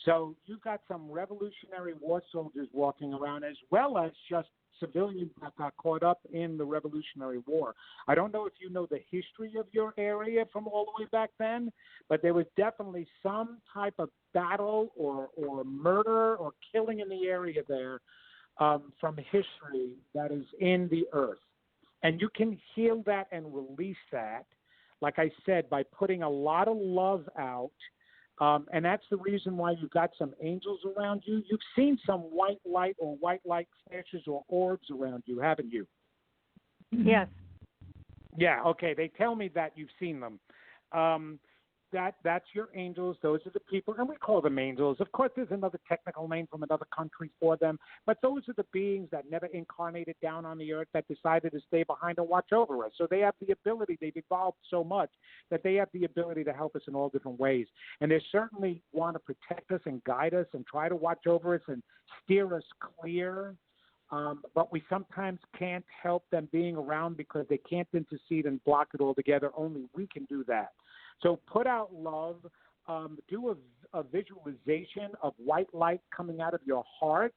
So you've got some Revolutionary War soldiers walking around, as well as just civilians that got caught up in the Revolutionary War. I don't know if you know the history of your area from all the way back then, but there was definitely some type of battle or murder or killing in the area there from history that is in the earth. And you can heal that and release that, like I said, by putting a lot of love out. And that's the reason why you've got some angels around you. You've seen some white light or white light flashes or orbs around you, haven't you? Yes. Yeah, okay. They tell me that you've seen them. That's your angels. Those are the people, and we call them angels. Of course, there's another technical name from another country for them, but those are the beings that never incarnated down on the earth, that decided to stay behind and watch over us. So they have the ability, they've evolved so much that they have the ability to help us in all different ways. And they certainly want to protect us and guide us and try to watch over us and steer us clear. But we sometimes can't help them being around because they can't intercede and block it altogether. Only we can do that. So put out love, do a visualization of white light coming out of your heart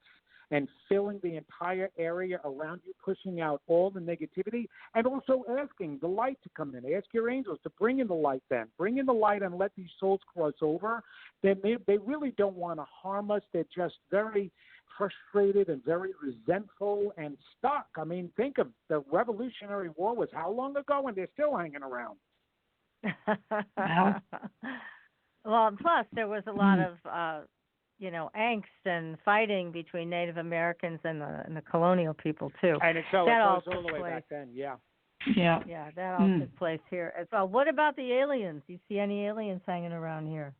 and filling the entire area around you, pushing out all the negativity, and also asking the light to come in. Ask your angels to bring in the light then. Bring in the light and let these souls cross over. They really don't want to harm us. They're just very frustrated and very resentful and stuck. I mean, think of the Revolutionary War was how long ago, and they're still hanging around. Well, plus there was a lot of angst and fighting between Native Americans and the colonial people too. And it goes all the way back then, yeah. Yeah. Yeah, that all took place here as well. What about the aliens? Do you see any aliens hanging around here?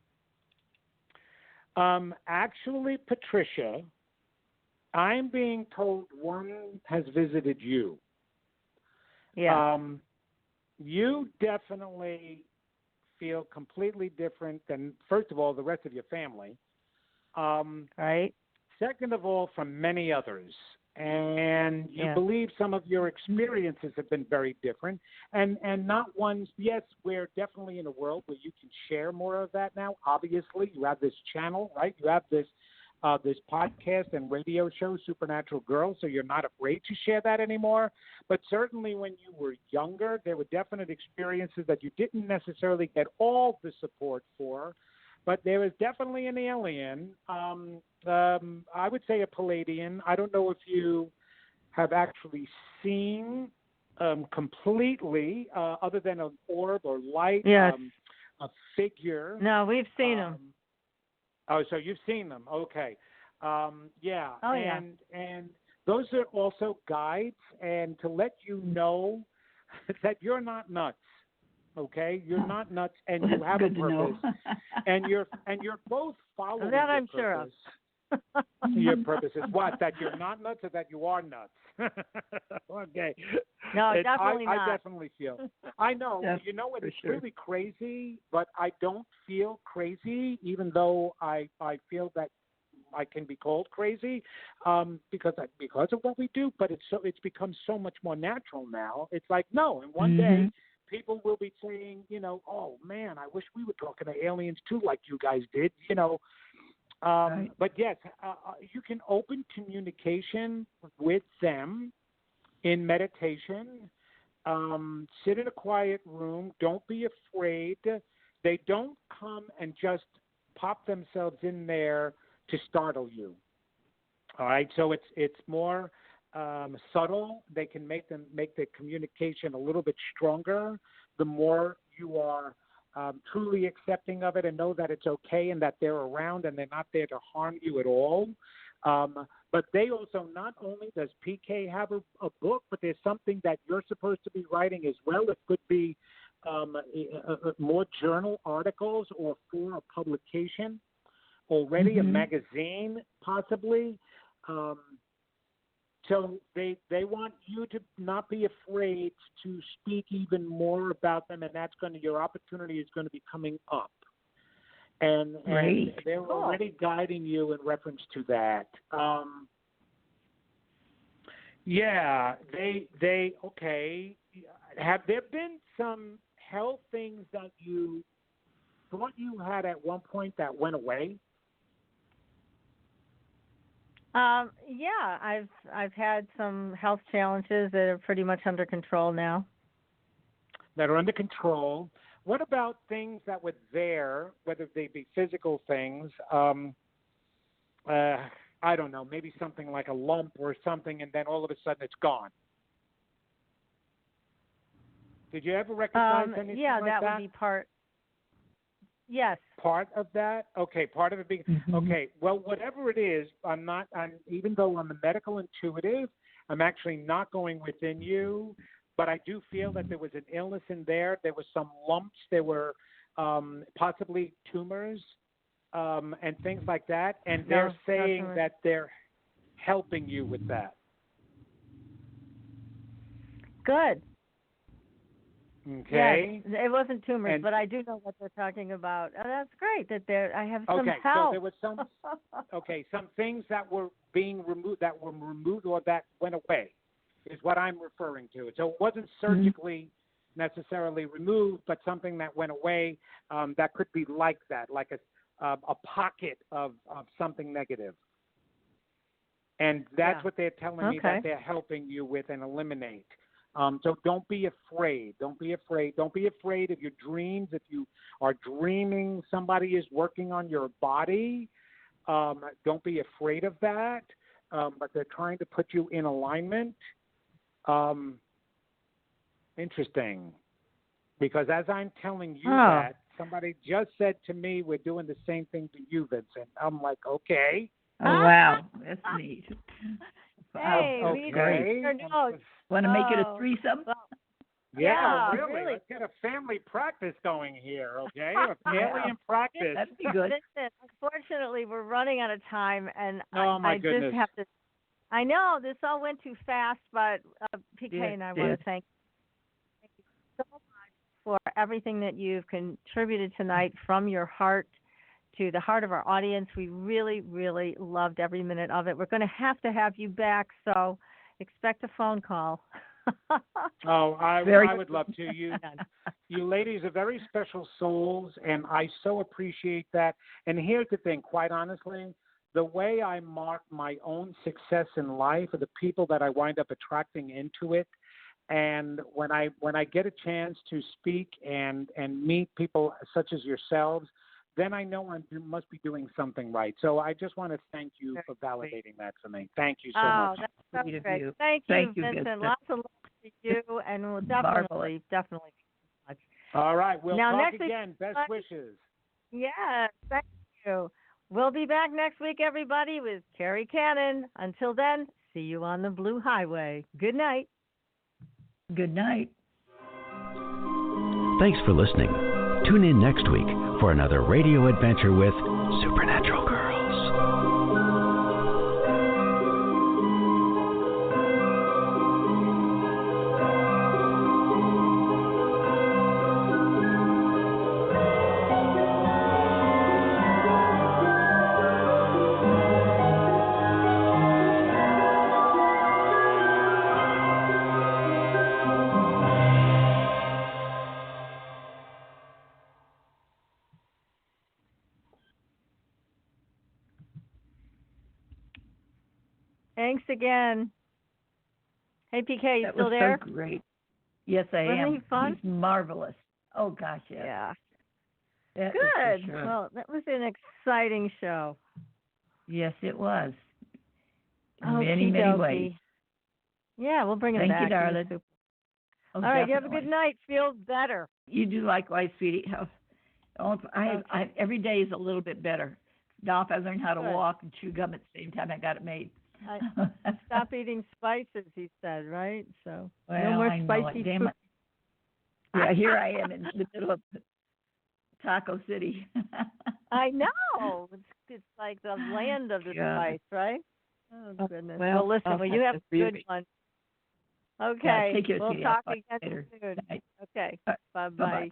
Actually, Patricia, I'm being told one has visited you. Yeah. You definitely feel completely different than, first of all, the rest of your family. Right. Second of all, from many others. And you believe some of your experiences have been very different. And not ones, yes, we're definitely in a world where you can share more of that now. Obviously, you have this channel, right? You have this this podcast and radio show, Supernatural Girls, so you're not afraid to share that anymore. But certainly when you were younger, there were definite experiences that you didn't necessarily get all the support for. But there is definitely an alien. I would say a Palladian. I don't know if you have actually seen completely, other than an orb or light, a figure. No, we've seen them. Oh, so you've seen them. Okay. Yeah. Oh, and those are also guides, and to let you know that you're not nuts. Okay, you're not nuts, and you have a purpose, and you're both following that your I'm purpose. sure of. Your purpose is what? That you're not nuts, or that you are nuts? Okay. No, definitely I not. I definitely feel. I know. You know what? It's really crazy, but I don't feel crazy, even though I feel that I can be called crazy, because of what we do. But it's become so much more natural now. It's like, no, and one day people will be saying, oh man, I wish we were talking to aliens too, like you guys did, Right. But yes, you can open communication with them in meditation. Sit in a quiet room. Don't be afraid. They don't come and just pop themselves in there to startle you. All right, so it's more subtle. They can make the communication a little bit stronger. The more you are truly accepting of it and know that it's okay and that they're around and they're not there to harm you at all. But they also, not only does PK have a book, but there's something that you're supposed to be writing as well. It could be more journal articles or for a publication already, a magazine possibly. So they want you to not be afraid to speak even more about them, and your opportunity is going to be coming up. And they're already guiding you in reference to that. Okay. Have there been some health things that you thought you had at one point that went away? Yeah, I've had some health challenges that are pretty much under control now. That are under control. What about things that were there, whether they be physical things? I don't know, maybe something like a lump or something, and then all of a sudden it's gone. Did you ever recognize anything like that? Yeah, that would be part. Yes. Part of that? Okay, part of it being okay. Well, whatever it is, I'm even though I'm a medical intuitive, I'm actually not going within you, but I do feel that there was an illness in there. There were some lumps. There were possibly tumors and things like that. And they're saying that they're helping you with that. Good. Okay. Yes, it wasn't tumors, but I do know what they're talking about. Oh, that's great that I have some help. So there was some some things that were being removed, or that went away, is what I'm referring to. So it wasn't surgically necessarily removed, but something that went away that could be like that, like a pocket of something negative. And that's what they're telling me that they're helping you with and eliminate. So don't be afraid. Don't be afraid. Don't be afraid of your dreams. If you are dreaming somebody is working on your body, don't be afraid of that. But they're trying to put you in alignment. Interesting. Because as I'm telling you that, somebody just said to me, we're doing the same thing to you, Vincent. I'm like, okay. Oh, wow. That's neat. Hey, okay. Want to make it a threesome? Yeah, really. Let's get a family practice going here, okay? A family in practice. That'd be good. Listen, unfortunately, we're running out of time, and my goodness. just have to. I know this all went too fast, but PK and I want to thank you so much for everything that you've contributed tonight from your heart to the heart of our audience. We really, really loved every minute of it. We're going to have you back, so expect a phone call. I would love to. You ladies are very special souls, and I so appreciate that. And here's the thing, quite honestly, the way I mark my own success in life are the people that I wind up attracting into it. And when I get a chance to speak and meet people such as yourselves, then I know I must be doing something right. So I just want to thank you for validating that for me. Thank you so much. That's so great. Thank you, Vincent. Lots of love to you, and we'll definitely much. All right, we'll now, talk next again. Week, Best wishes. Yes, thank you. We'll be back next week, everybody, with Carrie Cannon. Until then, see you on the Blue Highway. Good night. Good night. Thanks for listening. Tune in next week for another radio adventure with Supernatural Girls. Thanks again. Hey, PK, you still there? That was so great. Yes, I am. Wasn't he fun? He's marvelous. Oh, gosh, yes. Yeah. That Good. Sure. Well, that was an exciting show. Yes, it was. In Okey-dokey. many ways. Yeah, we'll bring it Thank back. you, darling. Oh, all definitely. right, you have a good night. Feel better. You do likewise, sweetie. Every day is a little bit better. Now, if I learn how to walk and chew gum at the same time, I got it made. Stop eating spices, he said, right? So no more spicy food. Yeah, here I am in the middle of Taco City. I know. It's like the land of the spice, right? Oh, goodness. Well, listen, you have a good one. Okay. Yeah, take care, we'll sweetie. talk I'll again later. soon. Night. Okay. Bye-bye. Bye-bye.